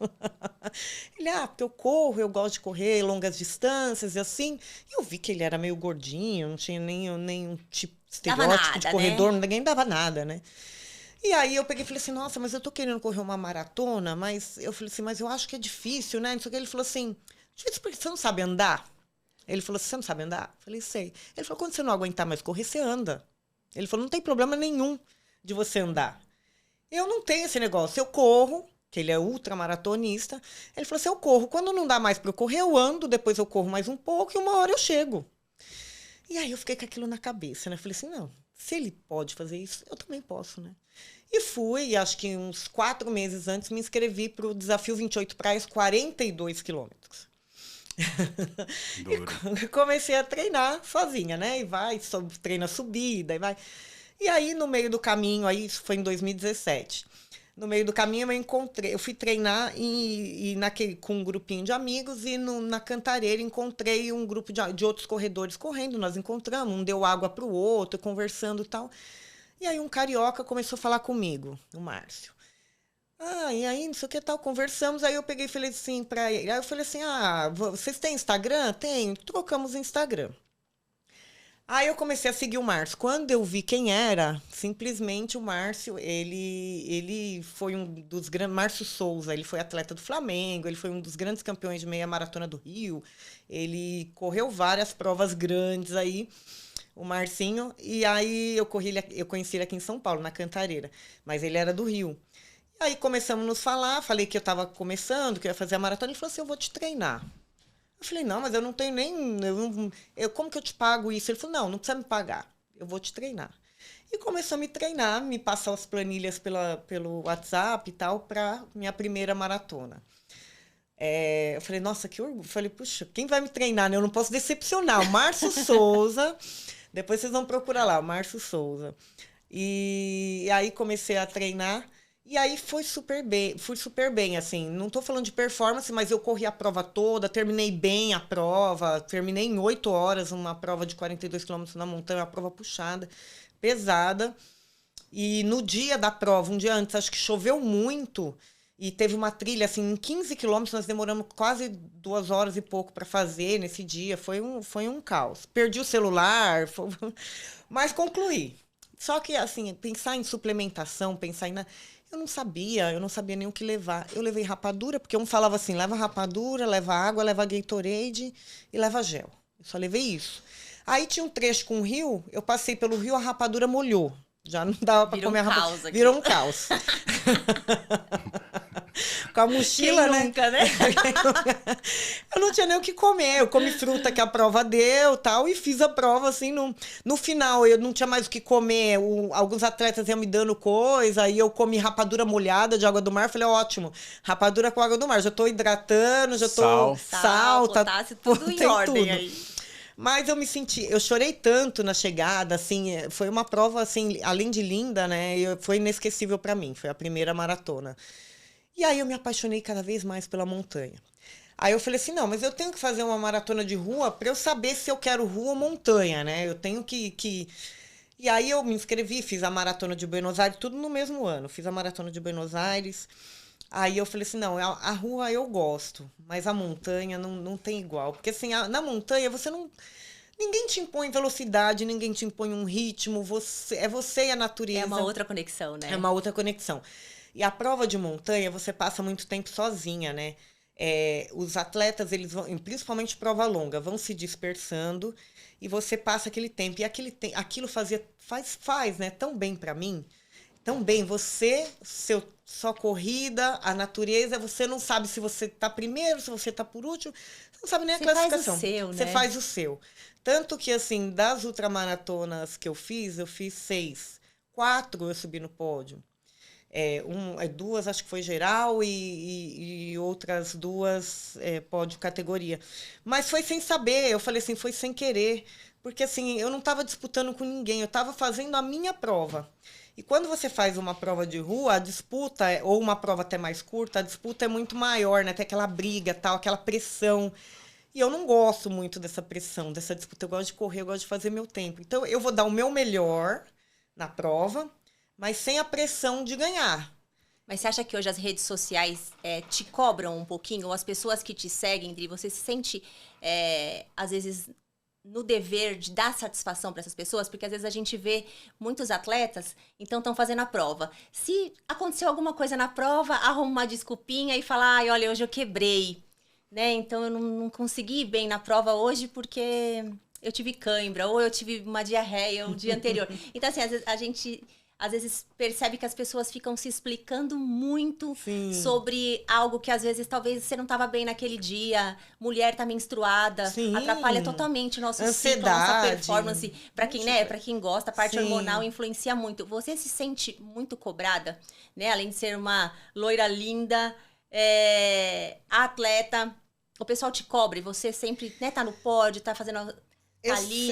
Ele, porque eu corro, eu gosto de correr longas distâncias e assim. E eu vi que ele era meio gordinho, não tinha nenhum tipo estereótipo de corredor, né? Ninguém dava nada, né? E aí eu peguei e falei assim, nossa, mas eu tô querendo correr uma maratona, mas eu falei assim, mas eu acho que é difícil, né? Não sei o que. Ele falou assim, porque você não sabe andar? Ele falou assim, você não sabe andar? Eu falei, sei. Ele falou, quando você não aguentar mais correr, você anda. Ele falou, não tem problema nenhum de você andar. Eu não tenho esse negócio. Eu corro, que ele é ultramaratonista. Ele falou assim, eu corro. Quando não dá mais para eu correr, eu ando. Depois eu corro mais um pouco e uma hora eu chego. E aí eu fiquei com aquilo na cabeça, né? Eu falei assim, não, se ele pode fazer isso, eu também posso, né? E fui, acho que uns 4 meses antes, me inscrevi para o Desafio 28 Praias, 42 quilômetros. E comecei a treinar sozinha, né? E vai, treina subida, e vai. E aí, no meio do caminho, aí isso foi em 2017. No meio do caminho, eu fui treinar com um grupinho de amigos e na Cantareira encontrei um grupo de outros corredores correndo. Nós encontramos, um deu água para o outro, conversando e tal. E aí um carioca começou a falar comigo, o Márcio. E aí, não sei o que tal, conversamos, aí eu peguei e falei assim pra ele. Aí eu falei assim, vocês têm Instagram? Tem, trocamos o Instagram. Aí eu comecei a seguir o Márcio. Quando eu vi quem era, simplesmente o Márcio, ele foi um dos grandes... Márcio Souza, ele foi atleta do Flamengo, ele foi um dos grandes campeões de meia maratona do Rio. Ele correu várias provas grandes aí, o Marcinho. E aí eu conheci ele aqui em São Paulo, na Cantareira. Mas ele era do Rio. Aí começamos a nos falar, falei que eu estava começando, que eu ia fazer a maratona. Ele falou assim, eu vou te treinar. Eu falei, não, mas eu não tenho nem... como que eu te pago isso? Ele falou, não precisa me pagar, eu vou te treinar. E começou a me treinar, me passar as planilhas pelo WhatsApp e tal, para minha primeira maratona. Eu falei, nossa, que orgulho. Eu falei, puxa, quem vai me treinar, né? Eu não posso decepcionar. O Márcio Souza, depois vocês vão procurar lá, o Márcio Souza. E aí comecei a treinar. E aí fui super bem, assim, não tô falando de performance, mas eu corri a prova toda, terminei bem a prova, terminei em 8 horas, uma prova de 42 quilômetros na montanha, uma prova puxada, pesada. E no dia da prova, um dia antes, acho que choveu muito, E teve uma trilha, assim, em 15 quilômetros, nós demoramos quase 2 horas e pouco para fazer nesse dia. Foi um caos. Perdi o celular, mas concluí. Só que, assim, pensar em suplementação, pensar em... eu não sabia nem o que levar. Eu levei rapadura, porque um falava assim, leva rapadura, leva água, leva Gatorade e leva gel. Eu só levei isso. Aí tinha um trecho com o rio, eu passei pelo rio, a rapadura molhou. Já não dava para comer a rapadura. Virou um caos. Com a mochila, Quem né? nunca, né? Eu não tinha nem o que comer. Eu comi fruta que a prova deu, tal, e fiz a prova, assim, no final eu não tinha mais o que comer. Alguns atletas iam me dando coisa, aí eu comi rapadura molhada de água do mar. Falei, ótimo, rapadura com água do mar. Já tô hidratando, já tô... Sal, potássio, tudo em ordem aí. Mas eu chorei tanto na chegada, assim, foi uma prova, assim, além de linda, né, foi inesquecível para mim, foi a primeira maratona. E aí eu me apaixonei cada vez mais pela montanha. Aí eu falei assim, não, mas eu tenho que fazer uma maratona de rua para eu saber se eu quero rua ou montanha, né, eu tenho que... E aí eu me inscrevi, fiz a maratona de Buenos Aires, tudo no mesmo ano, fiz a maratona de Buenos Aires. Aí eu falei assim, não, a rua eu gosto, mas a montanha não tem igual. Porque assim, na montanha você não... Ninguém te impõe velocidade, ninguém te impõe um ritmo, é você e a natureza. É uma outra conexão, né? É uma outra conexão. E a prova de montanha, você passa muito tempo sozinha, né? Os atletas, eles vão, principalmente prova longa, vão se dispersando e você passa aquele tempo. E aquilo faz, né, tão bem para mim. Tão bem, sua corrida, a natureza, você não sabe se você tá primeiro, se você tá por último, você não sabe nem a classificação. Você faz o seu, né? Você faz o seu. Tanto que, assim, das ultramaratonas que eu fiz 6. 4 eu subi no pódio. Duas, acho que foi geral, e outras 2 pódio categoria. Mas foi sem saber, eu falei assim, foi sem querer. Porque, assim, eu não estava disputando com ninguém, eu estava fazendo a minha prova. E quando você faz uma prova de rua, a disputa, ou uma prova até mais curta, a disputa é muito maior, né? Tem aquela briga, tal, aquela pressão. E eu não gosto muito dessa pressão, dessa disputa. Eu gosto de correr, eu gosto de fazer meu tempo. Então, eu vou dar o meu melhor na prova, mas sem a pressão de ganhar. Mas você acha que hoje as redes sociais te cobram um pouquinho? Ou as pessoas que te seguem, você se sente, às vezes... no dever de dar satisfação para essas pessoas, porque às vezes a gente vê muitos atletas, então estão fazendo a prova. Se aconteceu alguma coisa na prova, arruma uma desculpinha e fala, ai, olha, hoje eu quebrei, né? Então eu não consegui ir bem na prova hoje porque eu tive cãibra, ou eu tive uma diarreia o dia anterior. Então, assim, às vezes a gente... às vezes percebe que as pessoas ficam se explicando muito sobre algo que às vezes talvez você não estava bem naquele dia, mulher tá menstruada, atrapalha totalmente o nosso ciclo, a nossa performance. Para quem, né, para quem gosta, a parte hormonal influencia muito. Você se sente muito cobrada, né? Além de ser uma loira linda, atleta, o pessoal te cobre, você sempre, né, tá no pódio, tá fazendo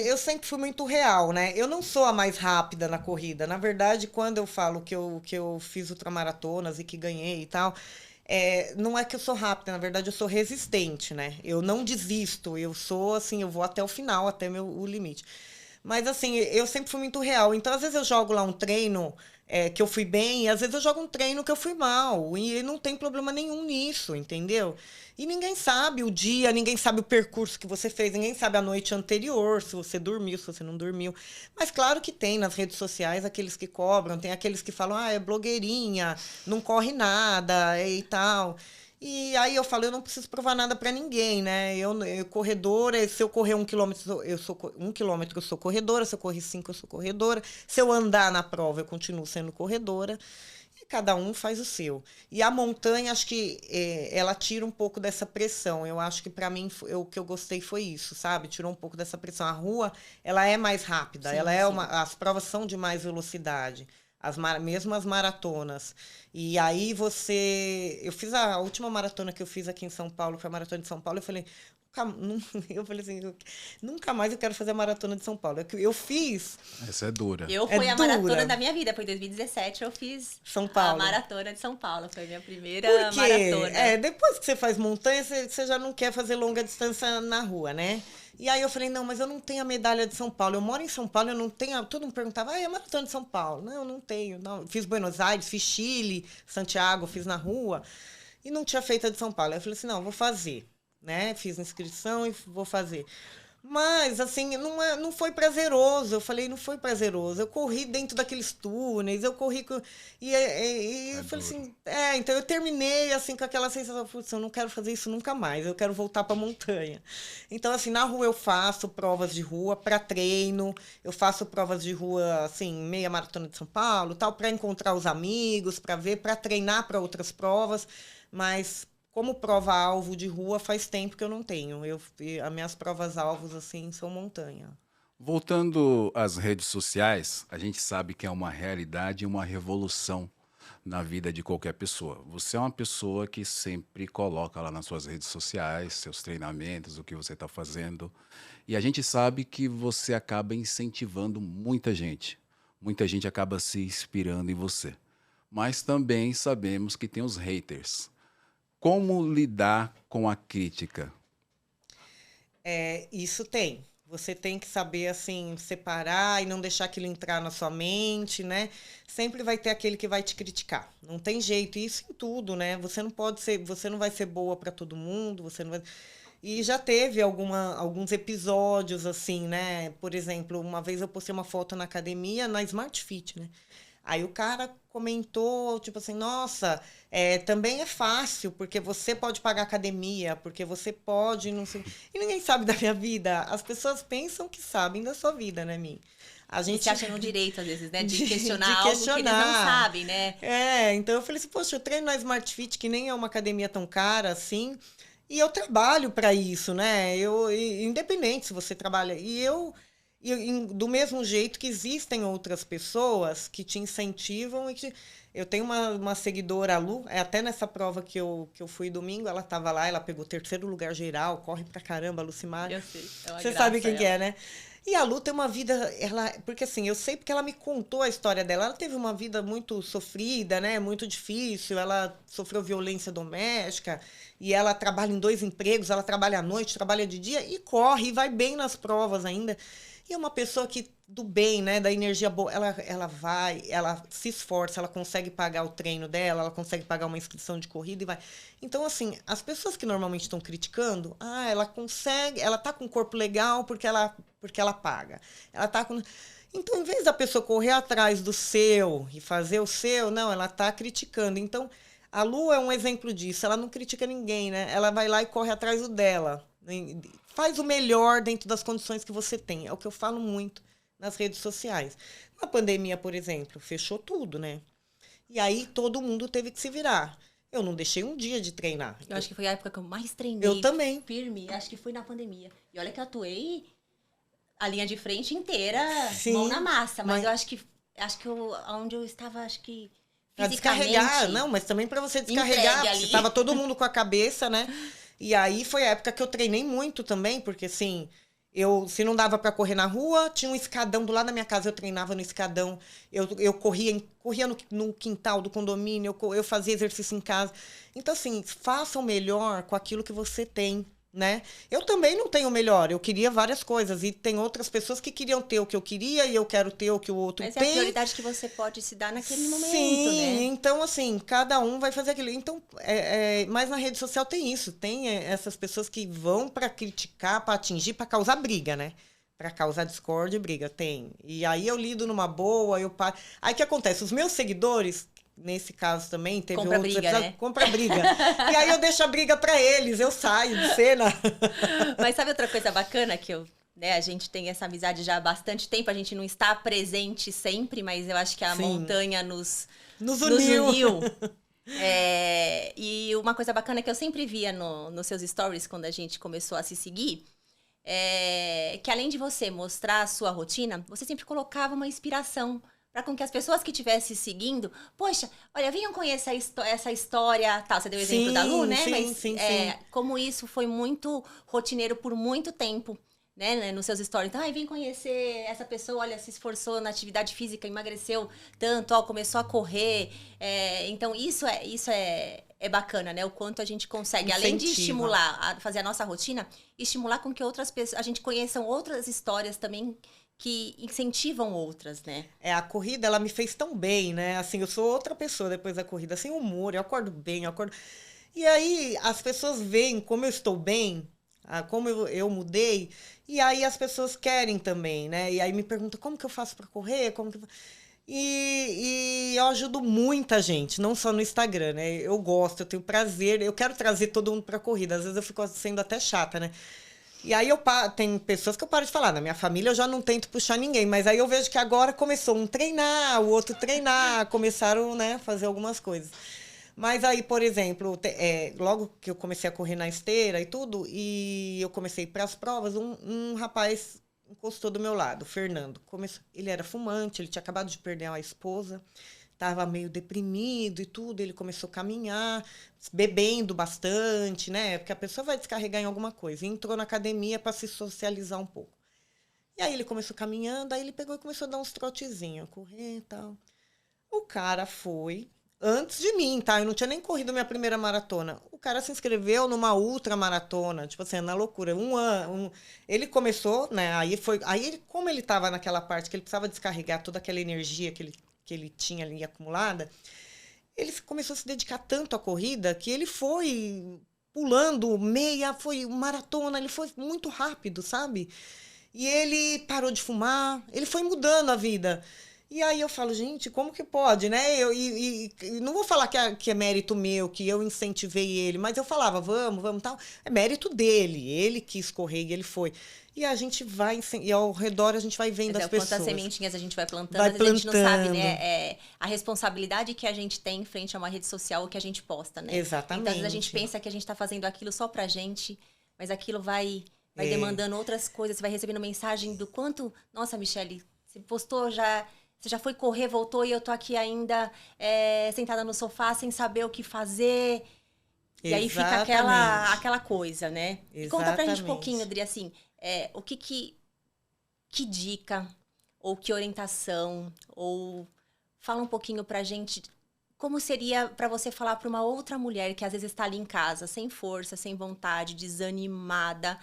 Eu sempre fui muito real, né? Eu não sou a mais rápida na corrida. Na verdade, quando eu falo que eu fiz ultramaratonas e que ganhei e tal, não é que eu sou rápida, na verdade eu sou resistente, né? Eu não desisto, eu sou assim, eu vou até o final, até o limite. Mas assim, eu sempre fui muito real. Então, às vezes eu jogo lá um treino que eu fui bem, e às vezes eu jogo um treino que eu fui mal. E não tem problema nenhum nisso, entendeu? E ninguém sabe o dia, ninguém sabe o percurso que você fez, ninguém sabe a noite anterior, se você dormiu, se você não dormiu. Mas claro que tem nas redes sociais aqueles que cobram, tem aqueles que falam, é blogueirinha, não corre nada e tal. E aí eu falo, eu não preciso provar nada para ninguém, né? Corredora, se eu correr 1 quilômetro, eu sou 1 quilômetro, eu sou corredora, se eu correr 5, eu sou corredora. Se eu andar na prova, eu continuo sendo corredora. E cada um faz o seu. E a montanha, acho que ela tira um pouco dessa pressão. Eu acho que para mim, o que eu gostei foi isso, sabe? Tirou um pouco dessa pressão. A rua, ela é mais rápida, as provas são de mais velocidade. Mesmo as maratonas. E aí eu fiz a última maratona que eu fiz aqui em São Paulo, foi a maratona de São Paulo, eu falei, eu falei assim, nunca mais eu quero fazer a maratona de São Paulo. Eu fiz Essa é dura. Foi a maratona dura. da minha vida. Foi em 2017, eu fiz São Paulo. a maratona de São Paulo. Foi a minha primeira Porque, maratona. depois que você faz montanha, você já não quer fazer longa distância na rua, né? E aí eu falei, não, mas eu não tenho a medalha de São Paulo. Eu moro em São Paulo, eu não tenho... Todo mundo perguntava, é a maratona de São Paulo? Não, eu não tenho. Não. Fiz Buenos Aires, fiz Chile, Santiago, fiz na rua. E não tinha feito a de São Paulo. Aí eu falei assim, não, vou fazer. Né? Fiz inscrição e vou fazer. Mas, assim, não foi prazeroso. Eu falei, não foi prazeroso. Eu corri dentro daqueles túneis, eu corri com... E eu falei assim... então eu terminei, assim, com aquela sensação, putz, eu não quero fazer isso nunca mais. Eu quero voltar para a montanha. Então, assim, na rua eu faço provas de rua para treino. Eu faço provas de rua, assim, meia maratona de São Paulo, tal, para encontrar os amigos, para ver, para treinar para outras provas. Mas... Como prova-alvo de rua, faz tempo que eu não tenho. As minhas provas-alvos, assim, são montanha. Voltando às redes sociais, a gente sabe que é uma realidade e uma revolução na vida de qualquer pessoa. Você é uma pessoa que sempre coloca lá nas suas redes sociais, seus treinamentos, o que você está fazendo. E a gente sabe que você acaba incentivando muita gente. Muita gente acaba se inspirando em você. Mas também sabemos que tem os haters. Como lidar com a crítica? Isso tem. Você tem que saber, assim, separar e não deixar aquilo entrar na sua mente, né? Sempre vai ter aquele que vai te criticar. Não tem jeito. Isso em tudo, né? Você não vai ser boa para todo mundo, você não vai... E já teve alguns episódios, assim, né? Por exemplo, uma vez eu postei uma foto na academia, na Smart Fit, né? Aí o cara comentou, tipo assim, nossa, também é fácil, porque você pode pagar academia, porque você pode, não sei... E ninguém sabe da minha vida. As pessoas pensam que sabem da sua vida, né, Min? A gente se acha no direito, às vezes, né? De questionar de algo que eles não sabem, né? Então eu falei assim, poxa, eu treino na Smart Fit, que nem é uma academia tão cara assim, e eu trabalho para isso, né? Independente se você trabalha... do mesmo jeito que existem outras pessoas que te incentivam e que... Eu tenho uma seguidora, a Lu, até nessa prova que eu fui domingo, ela estava lá, ela pegou 3º lugar geral, corre pra caramba, a Lucimar. Eu sei. Você sabe quem que é, né? E a Lu tem uma vida, porque assim, eu sei porque ela me contou a história dela. Ela teve uma vida muito sofrida, né? Muito difícil. Ela sofreu violência doméstica e ela trabalha em 2 empregos. Ela trabalha à noite, trabalha de dia e corre e vai bem nas provas ainda. E é uma pessoa que, do bem, né, da energia boa, ela se esforça, ela consegue pagar o treino dela, ela consegue pagar uma inscrição de corrida e vai. Então, assim, as pessoas que normalmente estão criticando, ela consegue, ela tá com um corpo legal porque ela paga. Ela tá com... Então, em vez da pessoa correr atrás do seu e fazer o seu, não, ela tá criticando. Então, a Lu é um exemplo disso, ela não critica ninguém, né? Ela vai lá e corre atrás do dela. Faz o melhor dentro das condições que você tem. É o que eu falo muito nas redes sociais. Na pandemia, por exemplo, fechou tudo, né? E aí todo mundo teve que se virar. Eu não deixei um dia de treinar. Eu acho que foi a época que eu mais treinei. Eu também. Firme. Acho que foi na pandemia. E olha que eu atuei a linha de frente inteira, Sim, mão na massa. Mas eu acho que onde eu estava, acho que pra descarregar, não, mas também para você descarregar. Você tava todo mundo com a cabeça, né? E aí foi a época que eu treinei muito também, porque assim, se não dava para correr na rua, tinha um escadão do lado da minha casa, eu treinava no escadão, eu corria no quintal do condomínio, eu fazia exercício em casa. Então, assim, faça o melhor com aquilo que você tem, né? Eu também não tenho o melhor, eu queria várias coisas, e tem outras pessoas que queriam ter o que eu queria, e eu quero ter o que o outro tem. Mas é a prioridade que você pode se dar naquele momento, Sim, né? então assim, cada um vai fazer aquilo. Então, mas na rede social tem isso, tem essas pessoas que vão para criticar, para atingir, para causar briga, né? Para causar discórdia e briga, tem. E aí eu lido numa boa, eu paro. Aí o que acontece? Os meus seguidores, nesse caso também, teve compra outros briga, episódios, né? compra briga. E aí eu deixo a briga para eles, eu saio de cena. Mas sabe outra coisa bacana que a gente tem essa amizade já há bastante tempo, a gente não está presente sempre, mas eu acho que a Sim. montanha nos uniu. E uma coisa bacana que eu sempre via nos seus stories, quando a gente começou a se seguir, que além de você mostrar a sua rotina, você sempre colocava uma inspiração para com que as pessoas que estivessem seguindo, poxa, olha, venham conhecer essa história, tal. Você deu o exemplo da Lu, né? Sim. Como isso foi muito rotineiro por muito tempo, né, nos seus stories. Então, vem conhecer essa pessoa, olha, se esforçou na atividade física, emagreceu tanto, ó, começou a correr. Então, isso é bacana, né? O quanto a gente consegue, além de estimular, a fazer a nossa rotina, estimular com que outras pessoas, a gente conheça outras histórias também que incentivam outras, né? A corrida, ela me fez tão bem, né? Assim, eu sou outra pessoa depois da corrida, sem humor, eu acordo bem, eu acordo... E aí, as pessoas veem como eu estou bem, como eu mudei, e aí as pessoas querem também, né? E aí me perguntam, como que eu faço para correr? Como que... E eu ajudo muita gente, não só no Instagram, né? Eu gosto, eu tenho prazer, eu quero trazer todo mundo para corrida. Às vezes eu fico sendo até chata, né? E aí tem pessoas que eu paro de falar. Na minha família eu já não tento puxar ninguém, mas aí eu vejo que agora começou um treinar, o outro treinar, começaram, né, fazer algumas coisas. Mas aí, por exemplo, logo que eu comecei a correr na esteira e tudo, e eu comecei para as provas, um rapaz encostou do meu lado, o Fernando. Ele era fumante, ele tinha acabado de perder a esposa, estava meio deprimido e tudo, ele começou a caminhar, bebendo bastante, né? Porque a pessoa vai descarregar em alguma coisa. E entrou na academia para se socializar um pouco. E aí ele começou caminhando, aí ele pegou e começou a dar uns trotezinhos, correr e tal. O cara foi, antes de mim, tá? Eu não tinha nem corrido minha primeira maratona. O cara se inscreveu numa ultramaratona, tipo assim, na loucura. Ele começou, né? Como ele tava naquela parte que ele precisava descarregar toda aquela energia que ele tinha ali acumulada, ele começou a se dedicar tanto à corrida que ele foi pulando meia, foi maratona, ele foi muito rápido, sabe? E ele parou de fumar, ele foi mudando a vida. E aí eu falo, gente, como que pode, né? E não vou falar que é mérito meu, que eu incentivei ele, mas eu falava, vamos, tal. É mérito dele, ele quis correr e ele foi. E a gente vai, e ao redor a gente vai vendo as pessoas. Quantas sementinhas a gente vai plantando, às vezes a gente não sabe, né? A responsabilidade que a gente tem em frente a uma rede social, o que a gente posta, né? Exatamente. Então, às vezes a gente pensa que a gente tá fazendo aquilo só pra gente, mas aquilo vai demandando outras coisas, você vai recebendo mensagem do quanto... Nossa, Michele, você postou já... Você já foi correr, voltou e eu tô aqui ainda sentada no sofá sem saber o que fazer. E aí fica aquela coisa, né? E conta pra gente um pouquinho, Adri, assim, que dica ou que orientação, ou fala um pouquinho pra gente como seria pra você falar pra uma outra mulher que às vezes está ali em casa, sem força, sem vontade, desanimada.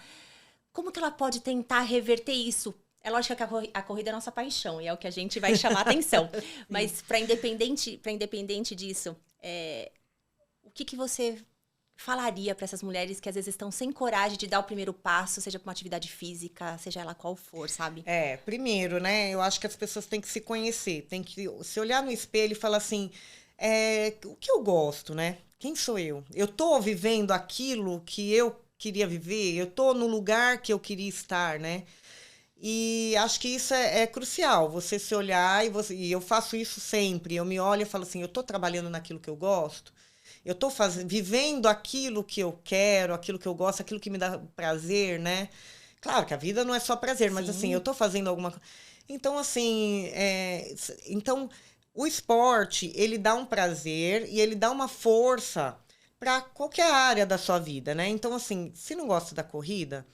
Como que ela pode tentar reverter isso? É lógico que a corrida é a nossa paixão e é o que a gente vai chamar a atenção. Mas para independente disso, o que você falaria para essas mulheres que às vezes estão sem coragem de dar o primeiro passo, seja para uma atividade física, seja ela qual for, sabe? Primeiro, né? Eu acho que as pessoas têm que se conhecer, têm que se olhar no espelho e falar assim, o que eu gosto, né? Quem sou eu? Eu tô vivendo aquilo que eu queria viver? Eu tô no lugar que eu queria estar, né? E acho que isso é crucial, você se olhar, e eu faço isso sempre, eu me olho e falo assim, eu estou trabalhando naquilo que eu gosto, eu estou vivendo aquilo que eu quero, aquilo que eu gosto, aquilo que me dá prazer, né? Claro que a vida não é só prazer, mas assim, eu estou fazendo alguma coisa. Então, assim, o esporte, ele dá um prazer e ele dá uma força para qualquer área da sua vida, né? Então, assim, se não gosta da corrida...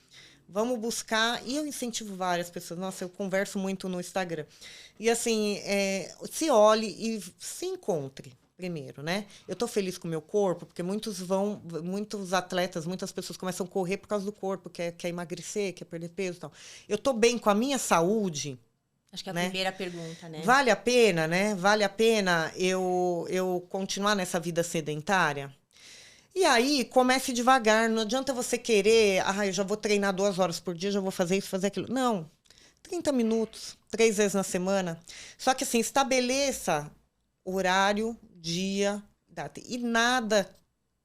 Vamos buscar, e eu incentivo várias pessoas, nossa, eu converso muito no Instagram. E assim, se olhe e se encontre primeiro, né? Eu tô feliz com o meu corpo, porque muitos atletas, muitas pessoas começam a correr por causa do corpo, quer emagrecer, quer perder peso e tal. Eu tô bem com a minha saúde. Acho que é a primeira pergunta, né? Vale a pena, né? Vale a pena eu continuar nessa vida sedentária? E aí, comece devagar. Não adianta você querer, eu já vou treinar 2 horas por dia, já vou fazer isso, fazer aquilo. Não. 30 minutos, 3 vezes na semana. Só que assim, estabeleça horário, dia, data. E nada,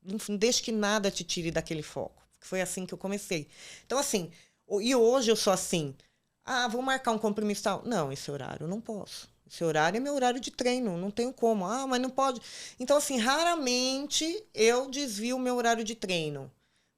não deixe que nada te tire daquele foco. Foi assim que eu comecei. Então, assim, e hoje eu sou assim. Vou marcar um compromisso tal. Não, esse horário eu não posso. Esse horário é meu horário de treino, não tenho como. Mas não pode. Então, assim, raramente eu desvio o meu horário de treino.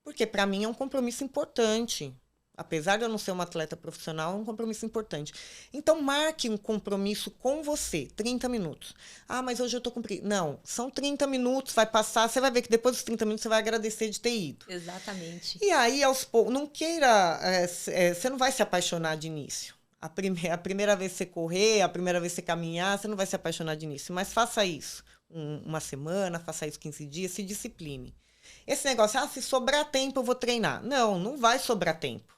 Porque, para mim, é um compromisso importante. Apesar de eu não ser uma atleta profissional, é um compromisso importante. Então, marque um compromisso com você, 30 minutos. Ah, mas hoje eu estou cumprindo. Não, são 30 minutos, vai passar, você vai ver que depois dos 30 minutos você vai agradecer de ter ido. Exatamente. E aí, aos poucos, não queira... você não vai se apaixonar de início. A primeira vez que você correr, a primeira vez que você caminhar, você não vai se apaixonar de início. Mas faça isso uma semana, faça isso 15 dias, se discipline. Esse negócio, se sobrar tempo eu vou treinar. Não, não vai sobrar tempo.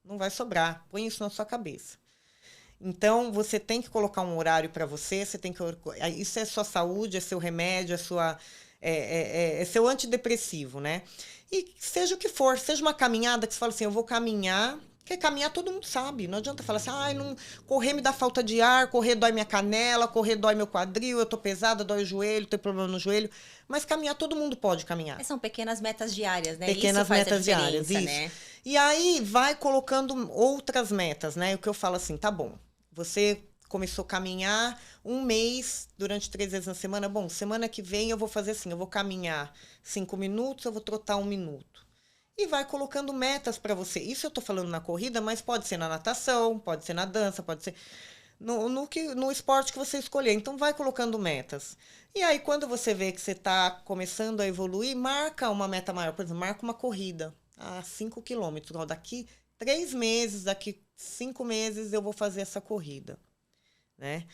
Não vai sobrar. Põe isso na sua cabeça. Então, você tem que colocar um horário para você, isso é sua saúde, é seu remédio, é seu antidepressivo, né? E seja o que for, seja uma caminhada que você fala assim, eu vou caminhar, porque caminhar todo mundo sabe. Não adianta falar assim, não, correr me dá falta de ar, correr dói minha canela, correr dói meu quadril, eu tô pesada, dói o joelho, tenho problema no joelho. Mas caminhar, todo mundo pode caminhar. São pequenas metas diárias, né? Pequenas metas diárias, isso. Né? E aí vai colocando outras metas, né? O que eu falo assim, tá bom, você começou a caminhar 1 mês durante 3 vezes na semana. Bom, semana que vem eu vou fazer assim, eu vou caminhar 5 minutos, eu vou trotar 1 minuto. E vai colocando metas para você. Isso eu tô falando na corrida, mas pode ser na natação, pode ser na dança, pode ser no esporte que você escolher. Então, vai colocando metas. E aí, quando você vê que você está começando a evoluir, marca uma meta maior. Por exemplo, marca uma corrida a 5 quilômetros. Daqui 3 meses, daqui 5 meses, eu vou fazer essa corrida, né?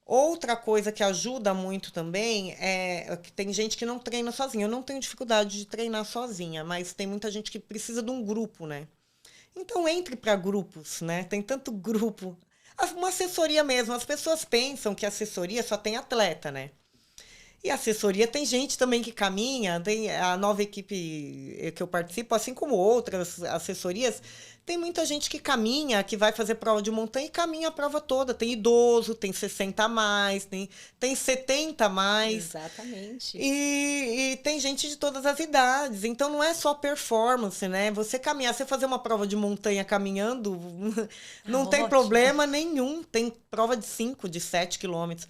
Outra coisa que ajuda muito também é que tem gente que não treina sozinha. Eu não tenho dificuldade de treinar sozinha, mas tem muita gente que precisa de um grupo, né? Então, entre para grupos, né? Tem tanto grupo. Uma assessoria mesmo. As pessoas pensam que a assessoria só tem atleta, né? E a assessoria tem gente também que caminha, tem a nova equipe que eu participo, assim como outras assessorias, tem muita gente que caminha, que vai fazer prova de montanha e caminha a prova toda. Tem idoso, tem 60 a mais, tem 70 a mais. Exatamente. E tem gente de todas as idades. Então, não é só performance, né? Você caminhar, você fazer uma prova de montanha caminhando, não tem problema nenhum. Tem prova de 5, de 7 quilômetros.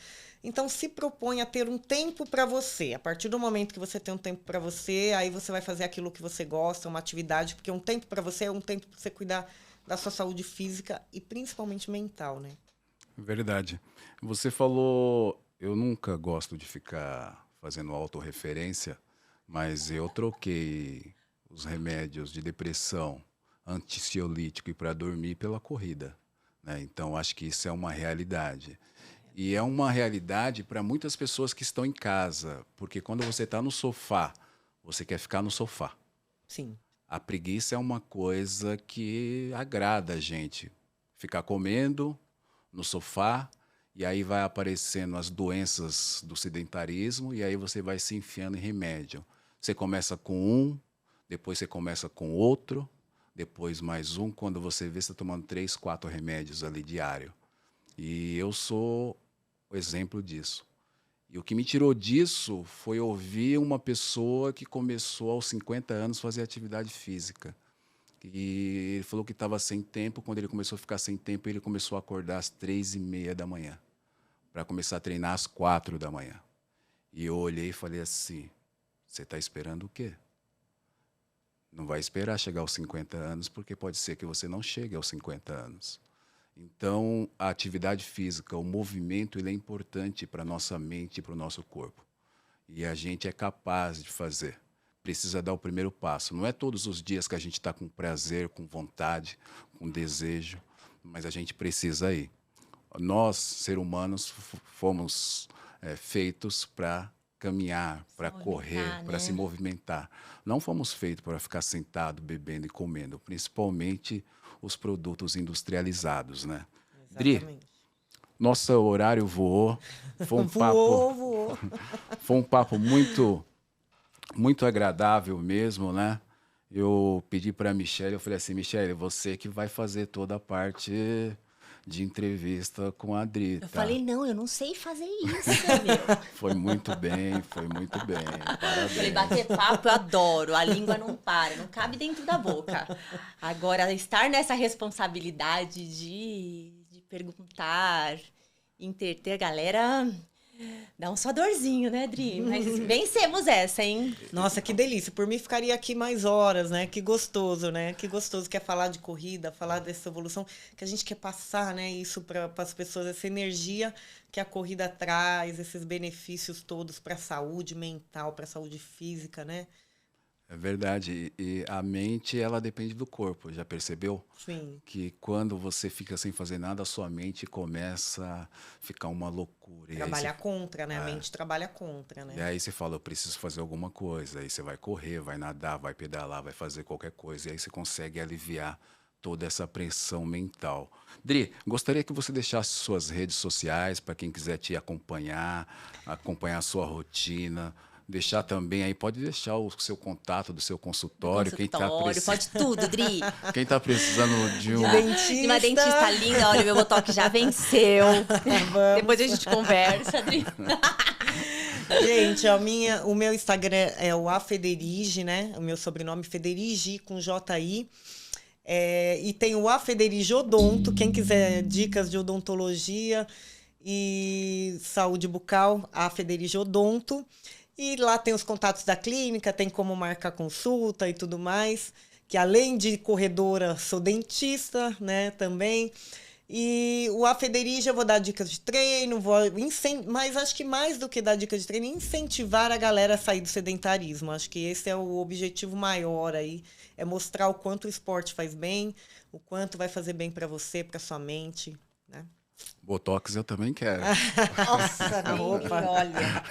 Então, se propõe a ter um tempo para você. A partir do momento que você tem um tempo para você, aí você vai fazer aquilo que você gosta, uma atividade, porque um tempo para você é um tempo para você cuidar da sua saúde física e principalmente mental, né? Verdade. Você falou, eu nunca gosto de ficar fazendo autorreferência, mas eu troquei os remédios de depressão, ansiolítico e para dormir pela corrida, né? Então, acho que isso é uma realidade. E é uma realidade para muitas pessoas que estão em casa, porque quando você está no sofá, você quer ficar no sofá. Sim. A preguiça é uma coisa que agrada a gente. Ficar comendo no sofá, e aí vai aparecendo as doenças do sedentarismo, e aí você vai se enfiando em remédio. Você começa com um, depois você começa com outro, depois mais um, quando você vê, você está tomando 3, 4 remédios ali diário. E eu sou o exemplo disso. E o que me tirou disso foi ouvir uma pessoa que começou aos 50 anos a fazer atividade física. E ele falou que estava sem tempo. Quando ele começou a ficar sem tempo, ele começou a acordar às 3h30 da manhã, para começar a treinar às 4 da manhã. E eu olhei e falei assim, você está esperando o quê? Não vai esperar chegar aos 50 anos, porque pode ser que você não chegue aos 50 anos. Então, a atividade física, o movimento, ele é importante para a nossa mente e para o nosso corpo. E a gente é capaz de fazer. Precisa dar o primeiro passo. Não é todos os dias que a gente está com prazer, com vontade, com desejo, mas a gente precisa ir. Nós, seres humanos, fomos feitos para caminhar, para correr, para se movimentar. Não fomos feitos para ficar sentado, bebendo e comendo, principalmente os produtos industrializados, né? Exatamente. Dri, nosso horário voou. Foi um voou. Foi um papo muito, muito agradável mesmo, né? Eu pedi para a Michelle, eu falei assim, Michelle, você que vai fazer toda a parte de entrevista com a Dri, tá? Eu falei, não, eu não sei fazer isso, meu. Foi muito bem, parabéns. Falei, bater papo eu adoro, a língua não para, não cabe dentro da boca. Agora, estar nessa responsabilidade de perguntar, interter a galera, Dá um suadorzinho, né, Dri? Mas vencemos essa, hein? Nossa, que delícia. Por mim, ficaria aqui mais horas, né? Que gostoso, né? Que gostoso que é falar de corrida, falar dessa evolução, que a gente quer passar, né? Isso para as pessoas, essa energia que a corrida traz, esses benefícios todos para a saúde mental, para a saúde física, né? É verdade. E a mente, ela depende do corpo. Já percebeu? Sim. Que quando você fica sem fazer nada, a sua mente começa a ficar uma loucura. E aí Trabalhar você, contra, né? A mente trabalha contra, e né? aí você fala, eu preciso fazer alguma coisa. Aí você vai correr, vai nadar, vai pedalar, vai fazer qualquer coisa. E aí você consegue aliviar toda essa pressão mental. Dri, gostaria que você deixasse suas redes sociais para quem quiser te acompanhar, acompanhar a sua rotina. Deixar também aí, pode deixar o seu contato do seu consultório. Consultório, pode tudo, Dri. Quem tá precisando de um. De dentista. De uma dentista linda, olha, meu botox já venceu. Depois a gente conversa, Dri. Gente, o meu Instagram é o Afederige, né? O meu sobrenome Federigi com J-I. E tem o Afederige Odonto. Quem quiser dicas de odontologia e saúde bucal, Afederige Odonto. E lá tem os contatos da clínica, tem como marcar consulta e tudo mais. Que além de corredora, sou dentista, né, também. E o Afederige eu vou dar dicas de treino, mas acho que mais do que dar dicas de treino, incentivar a galera a sair do sedentarismo. Acho que esse é o objetivo maior aí, é mostrar o quanto o esporte faz bem, o quanto vai fazer bem para você, para sua mente, né? Botox eu também quero. Nossa, A roupa. olha.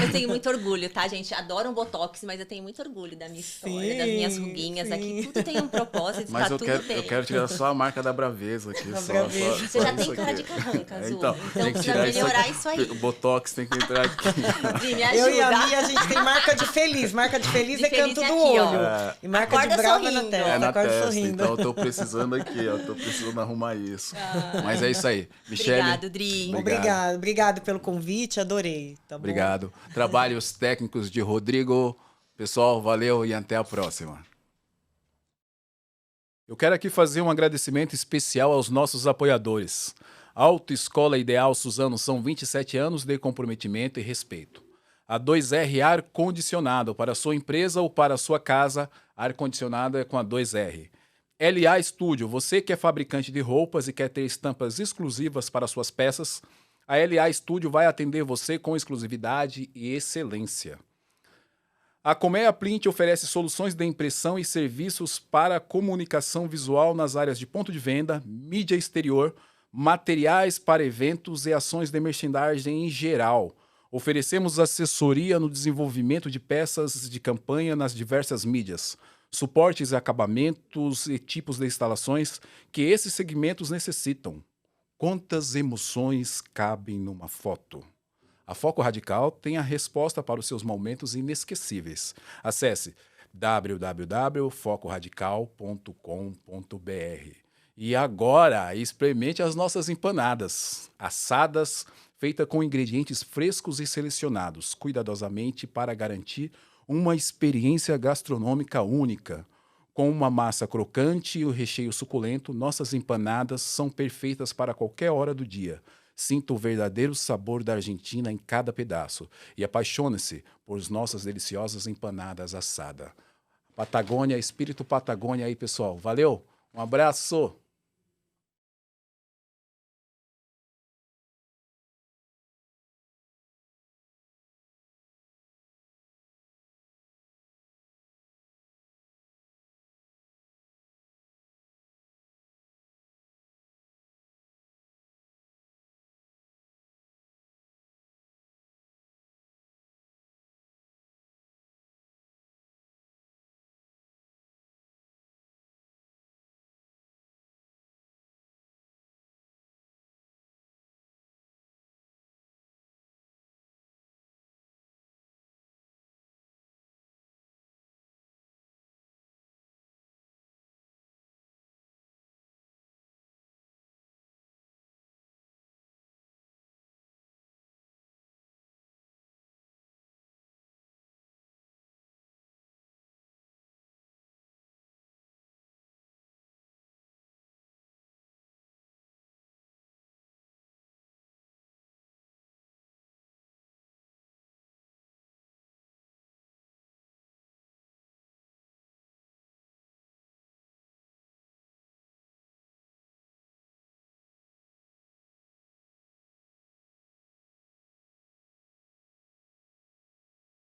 Eu tenho muito orgulho, tá, gente? Adoro um botox, mas eu tenho muito orgulho da minha história, das minhas ruguinhas sim. aqui. Tudo tem um propósito, Mas tá eu tudo quero, bem. eu quero tirar só a marca da Braveza aqui. Da Só, Braveza. Você já isso tem cara aqui. de carranca, Azul. Então, Então tem que precisa tirar melhorar isso isso aqui. aí. O Botox tem que entrar aqui. Dri, me Eu e a ajuda. Mia, a gente tem marca de feliz. Marca de feliz De é feliz canto é do aqui, ó. olho. E marca Acorda de brava sorrindo. na testa. É na Acorda testa, sorrindo. então eu tô precisando aqui, ó. Tô precisando arrumar isso. Mas é isso aí. Michele. Obrigado, Dri. Obrigado pelo convite, adorei. Tá bom? Obrigado. Trabalhos técnicos de Rodrigo. Pessoal, valeu e até a próxima. Eu quero aqui fazer um agradecimento especial aos nossos apoiadores. Autoescola Ideal Suzano são 27 anos de comprometimento e respeito. A 2R Ar-Condicionado para sua empresa ou para sua casa, ar-condicionado é com a 2R. LA Studio, você que é fabricante de roupas e quer ter estampas exclusivas para suas peças, a LA Studio vai atender você com exclusividade e excelência. A Colmeia Print oferece soluções de impressão e serviços para comunicação visual nas áreas de ponto de venda, mídia exterior, materiais para eventos e ações de merchandising em geral. Oferecemos assessoria no desenvolvimento de peças de campanha nas diversas mídias, suportes e acabamentos e tipos de instalações que esses segmentos necessitam. Quantas emoções cabem numa foto? A Foco Radical tem a resposta para os seus momentos inesquecíveis. Acesse www.focoradical.com.br. E agora, experimente as nossas empanadas, assadas, feitas com ingredientes frescos e selecionados, cuidadosamente para garantir uma experiência gastronômica única. Com uma massa crocante e o recheio suculento, nossas empanadas são perfeitas para qualquer hora do dia. Sinta o verdadeiro sabor da Argentina em cada pedaço e apaixone-se por nossas deliciosas empanadas assadas. Patagônia, espírito Patagônia aí, pessoal. Valeu, um abraço!